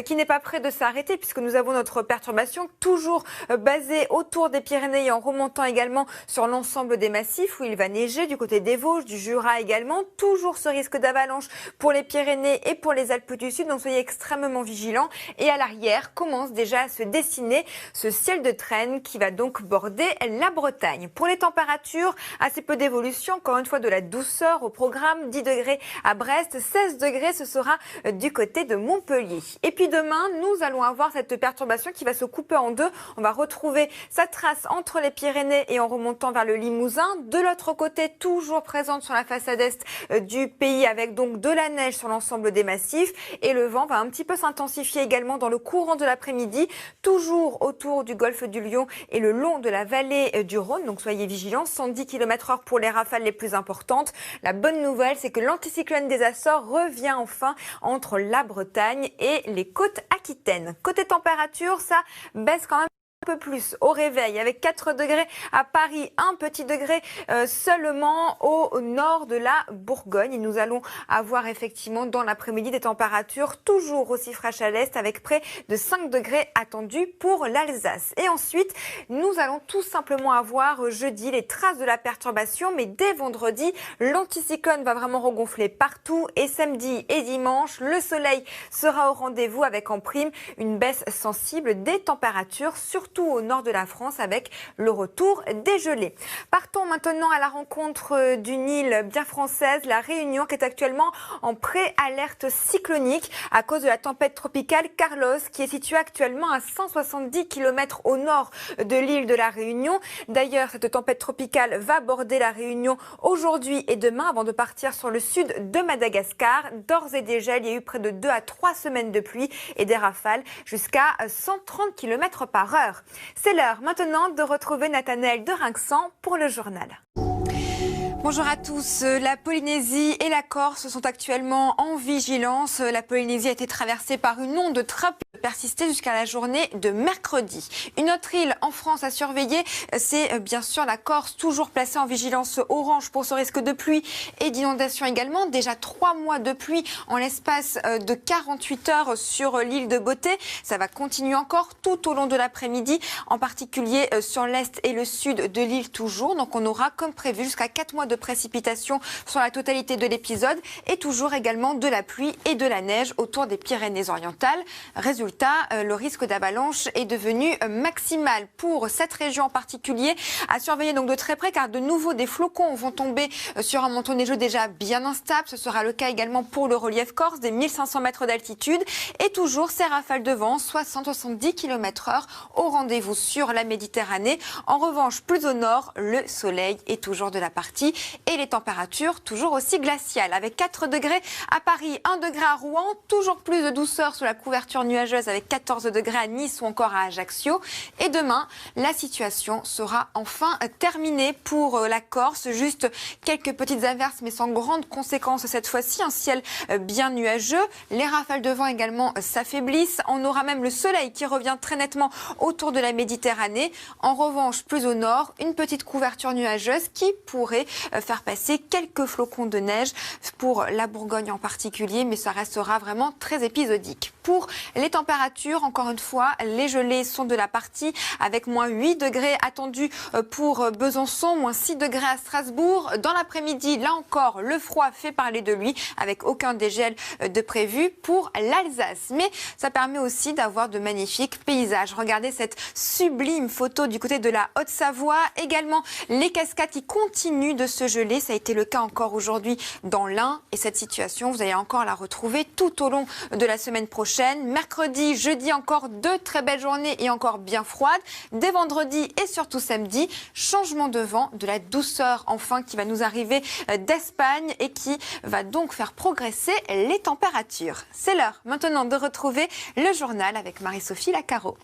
qui n'est pas près de s'arrêter puisque nous avons notre perturbation toujours basée autour des Pyrénées et en remontant également sur l'ensemble des massifs où il va neiger du côté des Vosges, du Jura également. également. Toujours ce risque d'avalanche pour les Pyrénées et pour les Alpes du Sud, donc soyez extrêmement vigilants. Et à l'arrière commence déjà à se dessiner ce ciel de traîne qui va donc border la Bretagne. Pour les températures, assez peu d'évolution, encore une fois de la douceur au programme, 10 degrés à Brest, 16 degrés ce sera du côté de Montpellier. Et puis demain, nous allons avoir cette perturbation qui va se couper en deux. On va retrouver sa trace entre les Pyrénées et en remontant vers le Limousin. De l'autre côté, toujours présente sur la façade est du pays avec donc de la neige sur l'ensemble des massifs. Et le vent va un petit peu s'intensifier également dans le courant de l'après-midi, toujours autour du golfe du Lion et le long de la vallée du Rhône. Donc soyez vigilants, 110 km/h pour les rafales les plus importantes. La bonne nouvelle, c'est que l'anticyclone des Açores revient enfin entre la Bretagne et les côtes aquitaines. Côté température, ça baisse quand même un peu plus au réveil avec 4 degrés à Paris, un petit degré seulement au nord de la Bourgogne. Et nous allons avoir effectivement dans l'après-midi des températures toujours aussi fraîches à l'est avec près de 5 degrés attendus pour l'Alsace. Et ensuite, nous allons tout simplement avoir jeudi les traces de la perturbation, mais dès vendredi, l'anticyclone va vraiment regonfler partout et samedi et dimanche, le soleil sera au rendez-vous avec en prime une baisse sensible des températures, surtout au nord de la France avec le retour des gelées. Partons maintenant à la rencontre d'une île bien française, la Réunion, qui est actuellement en pré-alerte cyclonique à cause de la tempête tropicale Carlos, qui est située actuellement à 170 km au nord de l'île de la Réunion. D'ailleurs, cette tempête tropicale va border la Réunion aujourd'hui et demain avant de partir sur le sud de Madagascar. D'ores et déjà, il y a eu près de 2 à 3 semaines de pluie et des rafales jusqu'à 130 km/h. C'est l'heure maintenant de retrouver Nathanaël de Rinxan pour le journal. Bonjour à tous. La Polynésie et la Corse sont actuellement en vigilance. La Polynésie a été traversée par une onde très persistée jusqu'à la journée de mercredi. Une autre île en France à surveiller, c'est bien sûr la Corse, toujours placée en vigilance orange pour ce risque de pluie et d'inondation également. Déjà 3 mois de pluie en l'espace de 48 heures sur l'île de Beauté. Ça va continuer encore tout au long de l'après-midi, en particulier sur l'est et le sud de l'île toujours. Donc on aura comme prévu jusqu'à 4 mois de précipitations sur la totalité de l'épisode et toujours également de la pluie et de la neige autour des Pyrénées-Orientales. Résultat, le risque d'avalanche est devenu maximal pour cette région en particulier. À surveiller donc de très près car de nouveau des flocons vont tomber sur un manteau neigeux déjà bien instable. Ce sera le cas également pour le relief corse des 1500 mètres d'altitude et toujours ces rafales de vent 60-70 km/h au rendez-vous sur la Méditerranée. En revanche, plus au nord, le soleil est toujours de la partie et les températures toujours aussi glaciales avec 4 degrés à Paris, 1 degré à Rouen, toujours plus de douceur sous la couverture nuageuse avec 14 degrés à Nice ou encore à Ajaccio. Et demain, la situation sera enfin terminée pour la Corse. Juste quelques petites averses mais sans grandes conséquences cette fois-ci. Un ciel bien nuageux. Les rafales de vent également s'affaiblissent. On aura même le soleil qui revient très nettement autour de la Méditerranée. En revanche, plus au nord, une petite couverture nuageuse qui pourrait faire passer quelques flocons de neige pour la Bourgogne en particulier, mais ça restera vraiment très épisodique. Pour les températures, encore une fois, les gelées sont de la partie avec moins 8 degrés attendus pour Besançon, moins 6 degrés à Strasbourg. Dans l'après-midi, là encore, le froid fait parler de lui avec aucun dégel de prévu pour l'Alsace. Mais ça permet aussi d'avoir de magnifiques paysages. Regardez cette sublime photo du côté de la Haute-Savoie. Également, les cascades qui continuent de se geler. Ça a été le cas encore aujourd'hui dans l'Ain. Et cette situation, vous allez encore la retrouver tout au long de la semaine prochaine. Mercredi, jeudi, encore 2 très belles journées et encore bien froides. Dès vendredi et surtout samedi, changement de vent, de la douceur enfin qui va nous arriver d'Espagne et qui va donc faire progresser les températures. C'est l'heure maintenant de retrouver le journal avec Marie-Sophie Lacaro.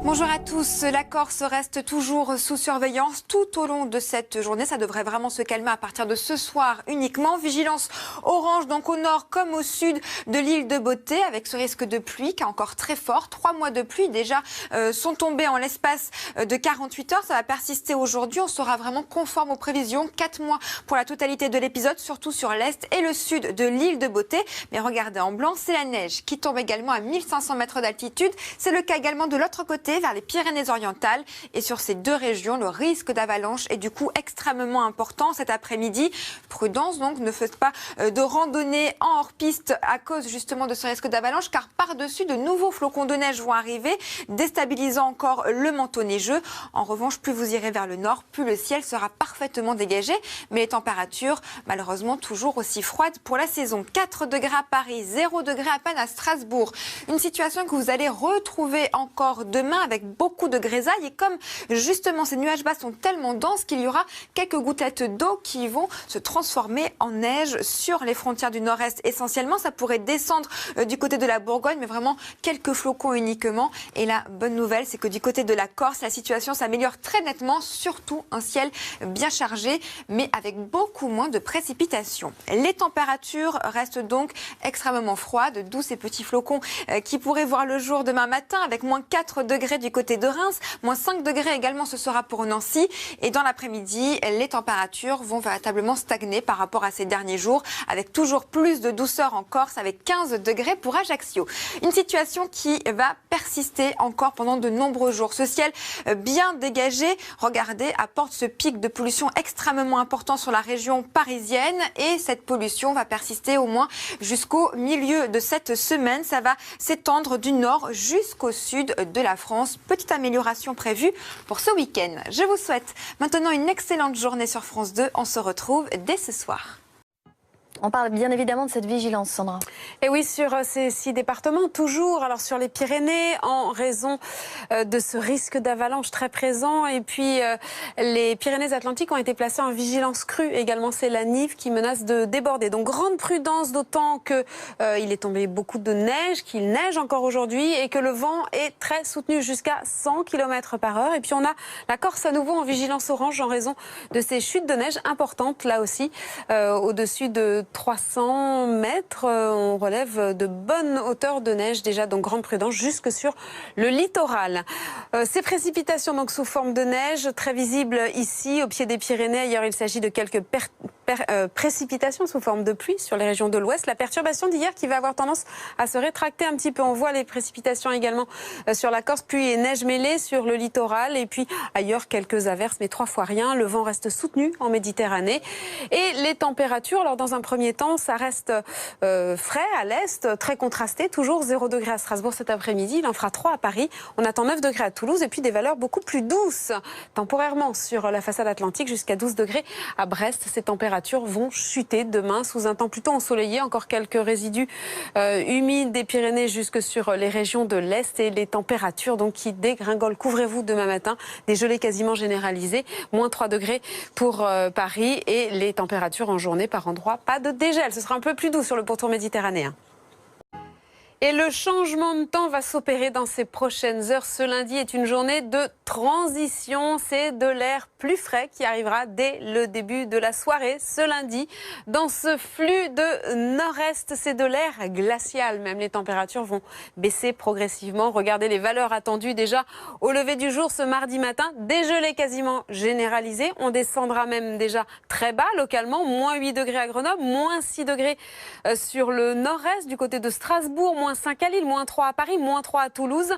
Bonjour à tous. La Corse reste toujours sous surveillance tout au long de cette journée. Ça devrait vraiment se calmer à partir de ce soir uniquement. Vigilance orange donc au nord comme au sud de l'île de Beauté avec ce risque de pluie qui est encore très fort. 3 mois de pluie déjà sont tombés en l'espace de 48 heures. Ça va persister aujourd'hui. On sera vraiment conforme aux prévisions. 4 mois pour la totalité de l'épisode, surtout sur l'est et le sud de l'île de Beauté. Mais regardez en blanc, c'est la neige qui tombe également à 1500 mètres d'altitude. C'est le cas également de l'autre côté remonter vers les Pyrénées-Orientales. Et sur ces deux régions, le risque d'avalanche est du coup extrêmement important cet après-midi. Prudence donc, ne faites pas de randonnée en hors-piste à cause justement de ce risque d'avalanche, car par-dessus, de nouveaux flocons de neige vont arriver, déstabilisant encore le manteau neigeux. En revanche, plus vous irez vers le nord, plus le ciel sera parfaitement dégagé. Mais les températures, malheureusement, toujours aussi froides pour la saison. 4 degrés à Paris, 0 degrés à peine à Strasbourg. Une situation que vous allez retrouver encore demain avec beaucoup de grisailles. Et comme justement ces nuages bas sont tellement denses qu'il y aura quelques gouttelettes d'eau qui vont se transformer en neige sur les frontières du nord-est. Essentiellement, ça pourrait descendre du côté de la Bourgogne, mais vraiment quelques flocons uniquement. Et la bonne nouvelle, c'est que du côté de la Corse, la situation s'améliore très nettement, surtout un ciel bien chargé, mais avec beaucoup moins de précipitations. Les températures restent donc extrêmement froides, d'où ces petits flocons qui pourraient voir le jour demain matin, avec moins 4 degrés du côté de Reims, moins 5 degrés également ce sera pour Nancy. Et dans l'après-midi, les températures vont véritablement stagner par rapport à ces derniers jours, avec toujours plus de douceur en Corse, avec 15 degrés pour Ajaccio. Une situation qui va persister encore pendant de nombreux jours. Ce ciel bien dégagé, regardez, apporte ce pic de pollution extrêmement important sur la région parisienne, et cette pollution va persister au moins jusqu'au milieu de cette semaine. Ça va s'étendre du nord jusqu'au sud de la France. Petite amélioration prévue pour ce week-end. Je vous souhaite maintenant une excellente journée sur France 2. On se retrouve dès ce soir. On parle bien évidemment de cette vigilance, Sandra. Et oui, sur ces 6 départements, toujours. Alors sur les Pyrénées, en raison de ce risque d'avalanche très présent. Et puis les Pyrénées-Atlantiques ont été placées en vigilance crue. Également, c'est la Nive qui menace de déborder. Donc grande prudence, d'autant que il est tombé beaucoup de neige, qu'il neige encore aujourd'hui et que le vent est très soutenu jusqu'à 100 km/h. Et puis on a la Corse à nouveau en vigilance orange en raison de ces chutes de neige importantes, là aussi, au-dessus de 300 mètres, on relève de bonnes hauteurs de neige déjà, donc grande prudence jusque sur le littoral. Ces précipitations donc sous forme de neige, très visibles ici au pied des Pyrénées. Ailleurs, il s'agit de quelques précipitations sous forme de pluie sur les régions de l'ouest. La perturbation d'hier qui va avoir tendance à se rétracter un petit peu. On voit les précipitations également sur la Corse, pluie et neige mêlée sur le littoral. Et puis ailleurs, quelques averses, mais 3 fois rien. Le vent reste soutenu en Méditerranée. Et les températures, alors dans un premier temps, ça reste frais à l'est, très contrasté. Toujours 0 degré à Strasbourg cet après-midi. Il en fera 3 à Paris. On attend 9 degrés à Toulouse. Et puis des valeurs beaucoup plus douces temporairement sur la façade atlantique, jusqu'à 12 degrés à Brest. Ces températures vont chuter demain sous un temps plutôt ensoleillé. Encore quelques résidus humides des Pyrénées jusque sur les régions de l'Est. Et les températures donc qui dégringolent. Couvrez-vous demain matin. Des gelées quasiment généralisées. Moins 3 degrés pour Paris. Et les températures en journée par endroit, pas de dégel. Ce sera un peu plus doux sur le pourtour méditerranéen. Et le changement de temps va s'opérer dans ces prochaines heures. Ce lundi est une journée de transition. C'est de l'air plus frais qui arrivera dès le début de la soirée. Ce lundi, dans ce flux de nord-est, c'est de l'air glacial. Même les températures vont baisser progressivement. Regardez les valeurs attendues déjà au lever du jour ce mardi matin. Dégelé quasiment généralisé. On descendra même déjà très bas localement. Moins 8 degrés à Grenoble, moins 6 degrés sur le nord-est du côté de Strasbourg, moins 5 à Lille, moins 3 à Paris, moins 3 à Toulouse.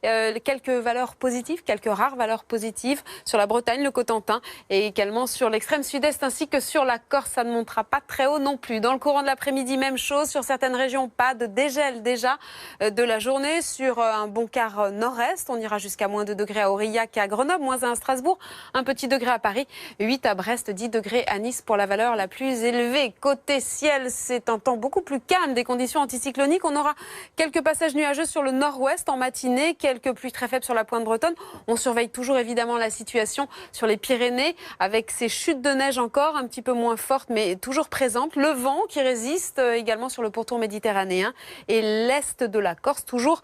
Quelques valeurs positives, quelques rares valeurs positives sur la Bretagne, le Cotentin et également sur l'extrême sud-est ainsi que sur la Corse. Ça ne montera pas très haut non plus. Dans le courant de l'après-midi, même chose. Sur certaines régions, pas de dégel déjà de la journée. Sur un bon quart nord-est, on ira jusqu'à moins 2 degrés à Aurillac et à Grenoble, moins 1 à Strasbourg, un petit degré à Paris, 8 à Brest, 10 degrés à Nice pour la valeur la plus élevée. Côté ciel, c'est un temps beaucoup plus calme, des conditions anticycloniques. On aura quelques passages nuageux sur le nord-ouest en matinée, quelques pluies très faibles sur la pointe bretonne. On surveille toujours évidemment la situation sur les Pyrénées avec ces chutes de neige encore un petit peu moins fortes mais toujours présentes. Le vent qui résiste également sur le pourtour méditerranéen et l'est de la Corse toujours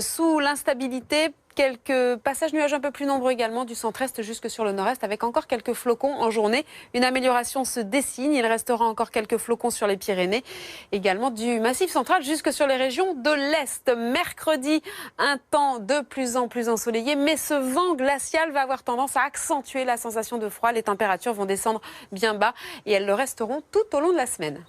sous l'instabilité. Quelques passages nuageux un peu plus nombreux également du centre-est jusque sur le nord-est avec encore quelques flocons en journée. Une amélioration se dessine. Il restera encore quelques flocons sur les Pyrénées. Également du Massif central jusque sur les régions de l'Est. Mercredi, un temps de plus en plus ensoleillé. Mais ce vent glacial va avoir tendance à accentuer la sensation de froid. Les températures vont descendre bien bas et elles le resteront tout au long de la semaine.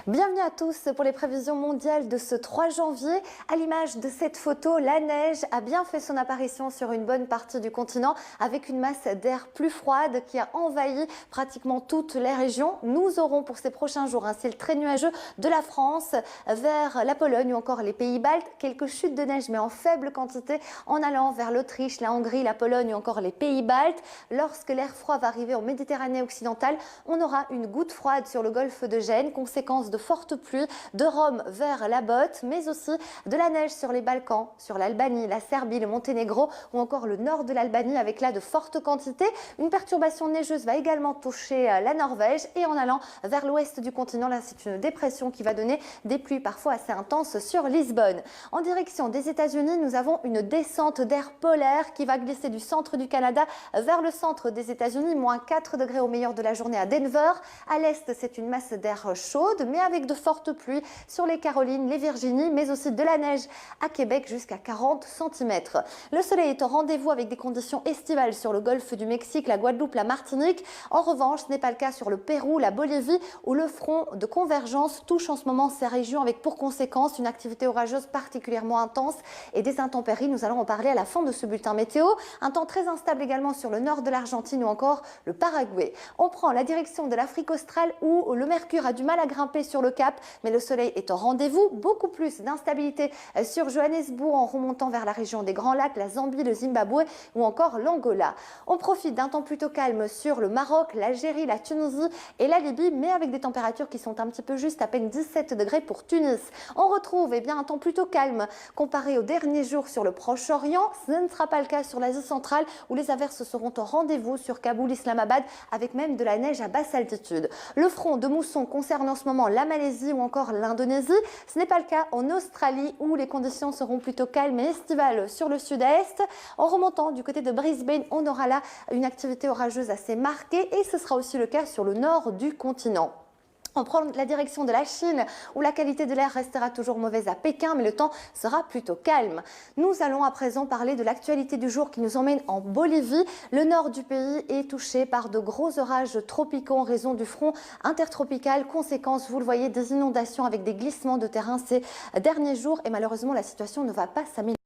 Bienvenue à tous pour les prévisions mondiales de ce 3 janvier. À l'image de cette photo, la neige a bien fait son apparition sur une bonne partie du continent avec une masse d'air plus froide qui a envahi pratiquement toutes les régions. Nous aurons pour ces prochains jours un ciel très nuageux de la France vers la Pologne ou encore les pays baltes. Quelques chutes de neige mais en faible quantité en allant vers l'Autriche, la Hongrie, la Pologne ou encore les pays baltes. Lorsque l'air froid va arriver en Méditerranée occidentale, on aura une goutte froide sur le golfe de Gênes, conséquence de fortes pluies de Rome vers la Botte, mais aussi de la neige sur les Balkans, sur l'Albanie, la Serbie, le Monténégro ou encore le nord de l'Albanie avec là de fortes quantités. Une perturbation neigeuse va également toucher la Norvège et en allant vers l'ouest du continent, là c'est une dépression qui va donner des pluies parfois assez intenses sur Lisbonne. En direction des États-Unis, nous avons une descente d'air polaire qui va glisser du centre du Canada vers le centre des États-Unis, moins 4 degrés au meilleur de la journée à Denver. À l'est, c'est une masse d'air chaude, mais avec de fortes pluies sur les Carolines, les Virginies, mais aussi de la neige à Québec jusqu'à 40 cm. Le soleil est au rendez-vous avec des conditions estivales sur le golfe du Mexique, la Guadeloupe, la Martinique. En revanche, ce n'est pas le cas sur le Pérou, la Bolivie, où le front de convergence touche en ce moment ces régions avec pour conséquence une activité orageuse particulièrement intense et des intempéries. Nous allons en parler à la fin de ce bulletin météo. Un temps très instable également sur le nord de l'Argentine ou encore le Paraguay. On prend la direction de l'Afrique australe où le mercure a du mal à grimper sur le cap, mais le soleil est au rendez-vous. Beaucoup plus d'instabilité sur Johannesburg en remontant vers la région des Grands Lacs, la Zambie, le Zimbabwe ou encore l'Angola. On profite d'un temps plutôt calme sur le Maroc, l'Algérie, la Tunisie et la Libye, mais avec des températures qui sont un petit peu justes, à peine 17 degrés pour Tunis. On retrouve un temps plutôt calme comparé aux derniers jours sur le Proche-Orient. Ce ne sera pas le cas sur l'Asie centrale où les averses seront au rendez-vous sur Kaboul, Islamabad, avec même de la neige à basse altitude. Le front de mousson concerne en ce moment la Malaisie ou encore l'Indonésie. Ce n'est pas le cas en Australie où les conditions seront plutôt calmes et estivales sur le sud-est. En remontant du côté de Brisbane, on aura là une activité orageuse assez marquée et ce sera aussi le cas sur le nord du continent. On prend la direction de la Chine où la qualité de l'air restera toujours mauvaise à Pékin, mais le temps sera plutôt calme. Nous allons à présent parler de l'actualité du jour qui nous emmène en Bolivie. Le nord du pays est touché par de gros orages tropicaux en raison du front intertropical. Conséquence, vous le voyez, des inondations avec des glissements de terrain ces derniers jours et malheureusement la situation ne va pas s'améliorer.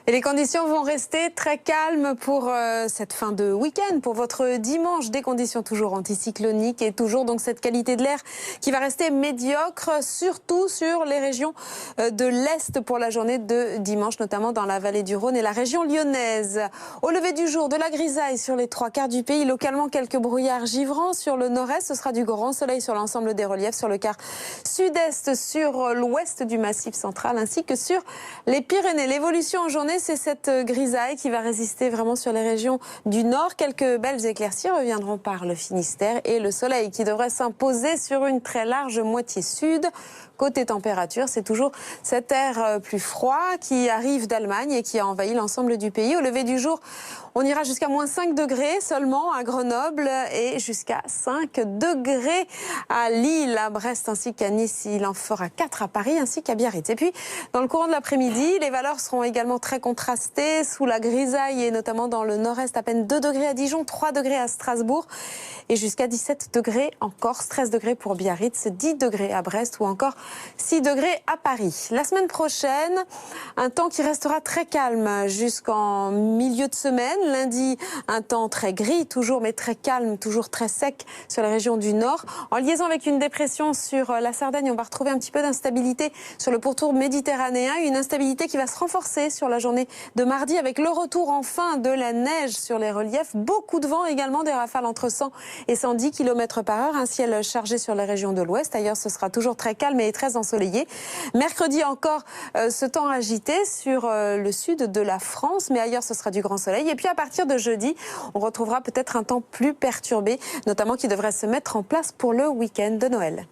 Et les conditions vont rester très calmes pour cette fin de week-end, pour votre dimanche. Des conditions toujours anticycloniques et toujours donc cette qualité de l'air qui va rester médiocre, surtout sur les régions de l'Est pour la journée de dimanche, notamment dans la vallée du Rhône et la région lyonnaise. Au lever du jour, de la grisaille sur les 3/4 du pays, localement quelques brouillards givrants sur le nord-est. Ce sera du grand soleil sur l'ensemble des reliefs, sur le quart sud-est, sur l'ouest du Massif central, ainsi que sur les Pyrénées. L'évolution en journée, c'est cette grisaille qui va résister vraiment sur les régions du nord. Quelques belles éclaircies reviendront par le Finistère et le soleil qui devrait s'imposer sur une très large moitié sud. Côté température, c'est toujours cet air plus froid qui arrive d'Allemagne et qui a envahi l'ensemble du pays. Au lever du jour, on ira jusqu'à moins 5 degrés seulement à Grenoble et jusqu'à 5 degrés à Lille, à Brest ainsi qu'à Nice. Il en fera 4 à Paris ainsi qu'à Biarritz. Et puis, dans le courant de l'après-midi, les valeurs seront également très contrastées sous la grisaille et notamment dans le nord-est, à peine 2 degrés à Dijon, 3 degrés à Strasbourg et jusqu'à 17 degrés en Corse, 13 degrés pour Biarritz, 10 degrés à Brest ou encore 6 degrés à Paris. La semaine prochaine, un temps qui restera très calme jusqu'en milieu de semaine. Lundi, un temps très gris, toujours mais très calme, toujours très sec sur la région du nord. En liaison avec une dépression sur la Sardaigne, on va retrouver un petit peu d'instabilité sur le pourtour méditerranéen. Une instabilité qui va se renforcer sur la journée de mardi avec le retour enfin de la neige sur les reliefs. Beaucoup de vent également, des rafales entre 100 et 110 km par heure. Un ciel chargé sur les régions de l'ouest. Ailleurs, ce sera toujours très calme et très ensoleillé. Mercredi encore, ce temps agité sur le sud de la France, mais ailleurs, ce sera du grand soleil. Et puis à partir de jeudi, on retrouvera peut-être un temps plus perturbé, notamment qui devrait se mettre en place pour le week-end de Noël.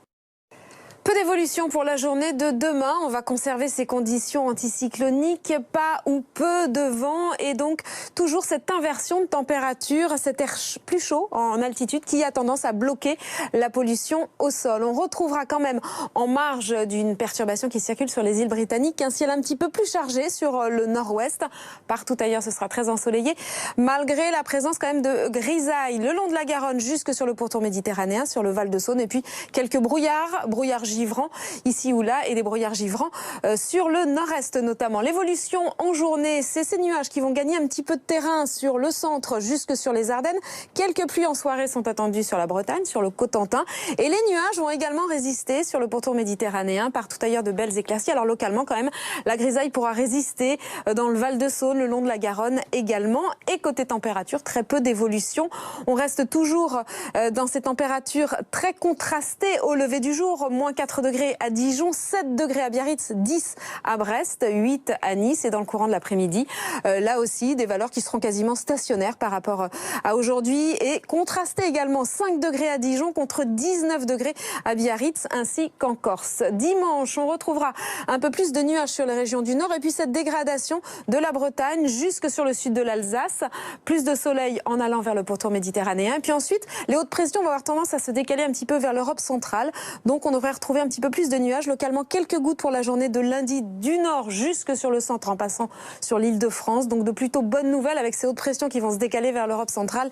Peu d'évolution pour la journée de demain. On va conserver ces conditions anticycloniques, pas ou peu de vent et donc toujours cette inversion de température, cet air plus chaud en altitude qui a tendance à bloquer la pollution au sol. On retrouvera quand même en marge d'une perturbation qui circule sur les îles britanniques un ciel un petit peu plus chargé sur le nord-ouest. Partout ailleurs, ce sera très ensoleillé malgré la présence quand même de grisailles le long de la Garonne jusque sur le pourtour méditerranéen, sur le Val-de-Saône et puis quelques brouillards givrants ici ou là et des brouillards givrants sur le nord-est notamment. L'évolution en journée, c'est ces nuages qui vont gagner un petit peu de terrain sur le centre jusque sur les Ardennes. Quelques pluies en soirée sont attendues sur la Bretagne, sur le Cotentin et les nuages vont également résister sur le pourtour méditerranéen, partout ailleurs de belles éclaircies. Alors localement quand même, la grisaille pourra résister dans le Val-de-Saône, le long de la Garonne également et côté température, très peu d'évolution. On reste toujours dans ces températures très contrastées au lever du jour, moins 4 degrés à Dijon, 7 degrés à Biarritz, 10 à Brest, 8 à Nice et dans le courant de l'après-midi, là aussi des valeurs qui seront quasiment stationnaires par rapport à aujourd'hui et contrastées également, 5 degrés à Dijon contre 19 degrés à Biarritz ainsi qu'en Corse. Dimanche, on retrouvera un peu plus de nuages sur les régions du nord et puis cette dégradation de la Bretagne jusque sur le sud de l'Alsace, plus de soleil en allant vers le pourtour méditerranéen et puis ensuite les hautes pressions vont avoir tendance à se décaler un petit peu vers l'Europe centrale, donc on devrait retrouver un petit peu plus de nuages, localement quelques gouttes pour la journée de lundi du nord jusque sur le centre en passant sur l'île de France. Donc de plutôt bonnes nouvelles avec ces hautes pressions qui vont se décaler vers l'Europe centrale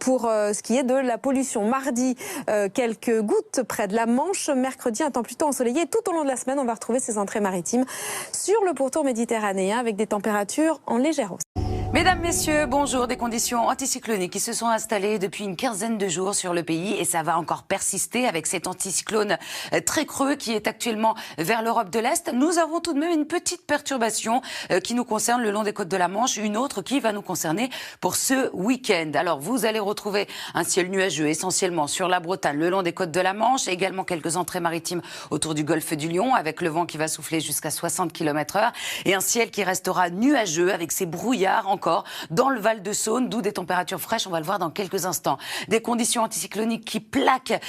pour ce qui est de la pollution. Mardi, quelques gouttes près de la Manche. Mercredi, un temps plutôt ensoleillé. Tout au long de la semaine, on va retrouver ces entrées maritimes sur le pourtour méditerranéen avec des températures en légère hausse. Mesdames, messieurs, bonjour. Des conditions anticycloniques qui se sont installées depuis une quinzaine de jours sur le pays et ça va encore persister avec cet anticyclone très creux qui est actuellement vers l'Europe de l'Est. Nous avons tout de même une petite perturbation qui nous concerne le long des côtes de la Manche, une autre qui va nous concerner pour ce week-end. Alors, vous allez retrouver un ciel nuageux essentiellement sur la Bretagne, le long des côtes de la Manche, également quelques entrées maritimes autour du golfe du Lion avec le vent qui va souffler jusqu'à 60 km/h et un ciel qui restera nuageux avec ces brouillards encore dans le Val-de-Saône, d'où des températures fraîches, on va le voir dans quelques instants. Des conditions anticycloniques qui plaquent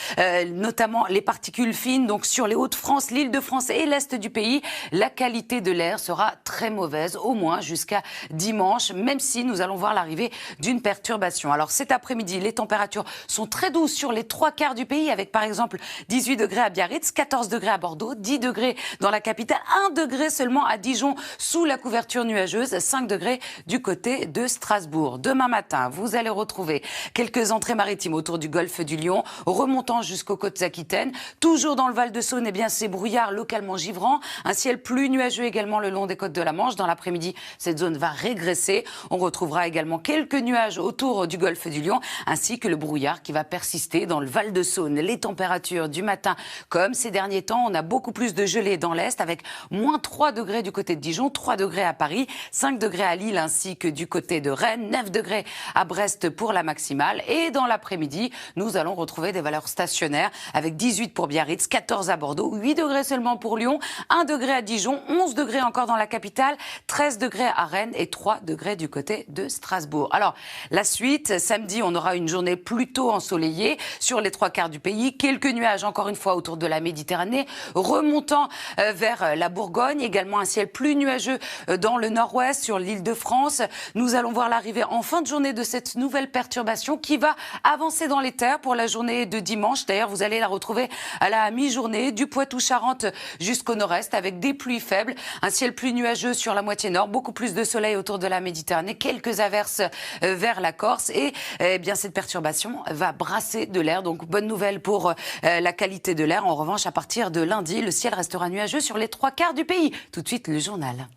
notamment les particules fines, donc sur les Hauts-de-France, l'Île-de-France et l'Est du pays. La qualité de l'air sera très mauvaise, au moins jusqu'à dimanche, même si nous allons voir l'arrivée d'une perturbation. Alors cet après-midi, les températures sont très douces sur les 3/4 du pays, avec par exemple 18 degrés à Biarritz, 14 degrés à Bordeaux, 10 degrés dans la capitale, 1 degré seulement à Dijon sous la couverture nuageuse, 5 degrés du côté côté de Strasbourg. Demain matin, vous allez retrouver quelques entrées maritimes autour du golfe du Lion, remontant jusqu'aux côtes aquitaines. Toujours dans le Val-de-Saône, eh bien, ces brouillards localement givrants. Un ciel plus nuageux également le long des côtes de la Manche. Dans l'après-midi, cette zone va régresser. On retrouvera également quelques nuages autour du golfe du Lion, ainsi que le brouillard qui va persister dans le Val-de-Saône. Les températures du matin, comme ces derniers temps, on a beaucoup plus de gelée dans l'Est, avec moins 3 degrés du côté de Dijon, 3 degrés à Paris, 5 degrés à Lille, ainsi que du côté de Rennes, 9 degrés à Brest pour la maximale. Et dans l'après-midi, nous allons retrouver des valeurs stationnaires, avec 18 pour Biarritz, 14 à Bordeaux, 8 degrés seulement pour Lyon, 1 degré à Dijon, 11 degrés encore dans la capitale, 13 degrés à Rennes et 3 degrés du côté de Strasbourg. Alors, la suite, samedi, on aura une journée plutôt ensoleillée sur les 3/4 du pays. Quelques nuages, encore une fois, autour de la Méditerranée, remontant vers la Bourgogne. Également un ciel plus nuageux dans le nord-ouest, sur l'île de France. Nous allons voir l'arrivée en fin de journée de cette nouvelle perturbation qui va avancer dans les terres pour la journée de dimanche. D'ailleurs, vous allez la retrouver à la mi-journée, du Poitou-Charentes jusqu'au nord-est, avec des pluies faibles. Un ciel plus nuageux sur la moitié nord, beaucoup plus de soleil autour de la Méditerranée, quelques averses vers la Corse. Et bien, cette perturbation va brasser de l'air. Donc, bonne nouvelle pour la qualité de l'air. En revanche, à partir de lundi, le ciel restera nuageux sur les 3/4 du pays. Tout de suite, le journal.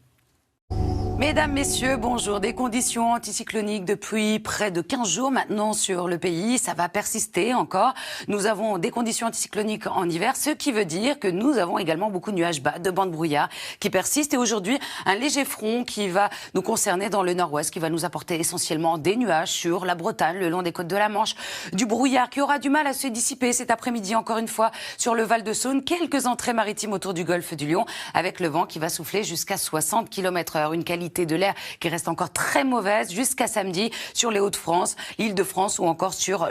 Mesdames, Messieurs, bonjour. Des conditions anticycloniques depuis près de 15 jours maintenant sur le pays. Ça va persister encore. Nous avons des conditions anticycloniques en hiver, ce qui veut dire que nous avons également beaucoup de nuages bas, de bancs de brouillard qui persistent. Et aujourd'hui, un léger front qui va nous concerner dans le nord-ouest, qui va nous apporter essentiellement des nuages sur la Bretagne, le long des côtes de la Manche. Du brouillard qui aura du mal à se dissiper cet après-midi, encore une fois, sur le Val-de-Saône. Quelques entrées maritimes autour du golfe du Lion, avec le vent qui va souffler jusqu'à 60 km/h. Une qualité de l'air qui reste encore très mauvaise jusqu'à samedi sur les Hauts-de-France, l'Île-de-France ou encore sur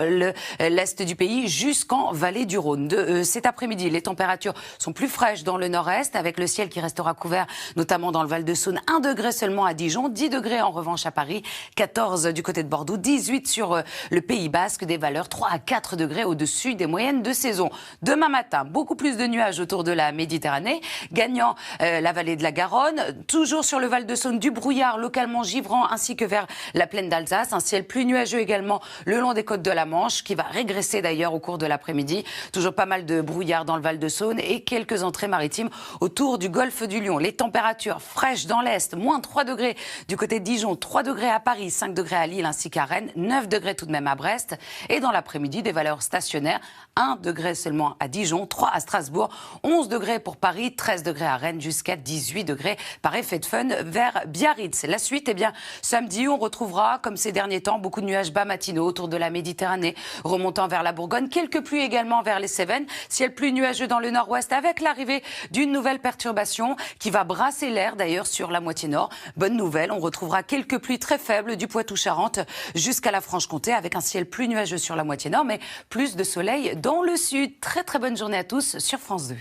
l'Est du pays jusqu'en vallée du Rhône. Cet après-midi, les températures sont plus fraîches dans le nord-est avec le ciel qui restera couvert notamment dans le Val-de-Saône. 1 degré seulement à Dijon, 10 degrés en revanche à Paris, 14 du côté de Bordeaux, 18 sur le Pays Basque, des valeurs 3 à 4 degrés au-dessus des moyennes de saison. Demain matin, beaucoup plus de nuages autour de la Méditerranée, gagnant la vallée de la Garonne, toujours sur le Val-de-Saône du brouillard localement givrant ainsi que vers la plaine d'Alsace. Un ciel plus nuageux également le long des côtes de la Manche qui va régresser d'ailleurs au cours de l'après-midi. Toujours pas mal de brouillard dans le Val-de-Saône et quelques entrées maritimes autour du golfe du Lion. Les températures fraîches dans l'Est, moins 3 degrés du côté de Dijon, 3 degrés à Paris, 5 degrés à Lille ainsi qu'à Rennes, 9 degrés tout de même à Brest. Et dans l'après-midi, des valeurs stationnaires, 1 degré seulement à Dijon, 3 à Strasbourg, 11 degrés pour Paris, 13 degrés à Rennes jusqu'à 18 degrés par effet de fun vers Biarritz. La suite, eh bien, samedi, on retrouvera, comme ces derniers temps, beaucoup de nuages bas matinaux autour de la Méditerranée, remontant vers la Bourgogne. Quelques pluies également vers les Cévennes. Ciel plus nuageux dans le nord-ouest avec l'arrivée d'une nouvelle perturbation qui va brasser l'air d'ailleurs sur la moitié nord. Bonne nouvelle, on retrouvera quelques pluies très faibles du Poitou-Charentes jusqu'à la Franche-Comté avec un ciel plus nuageux sur la moitié nord, mais plus de soleil dans le sud. Très très bonne journée à tous sur France 2.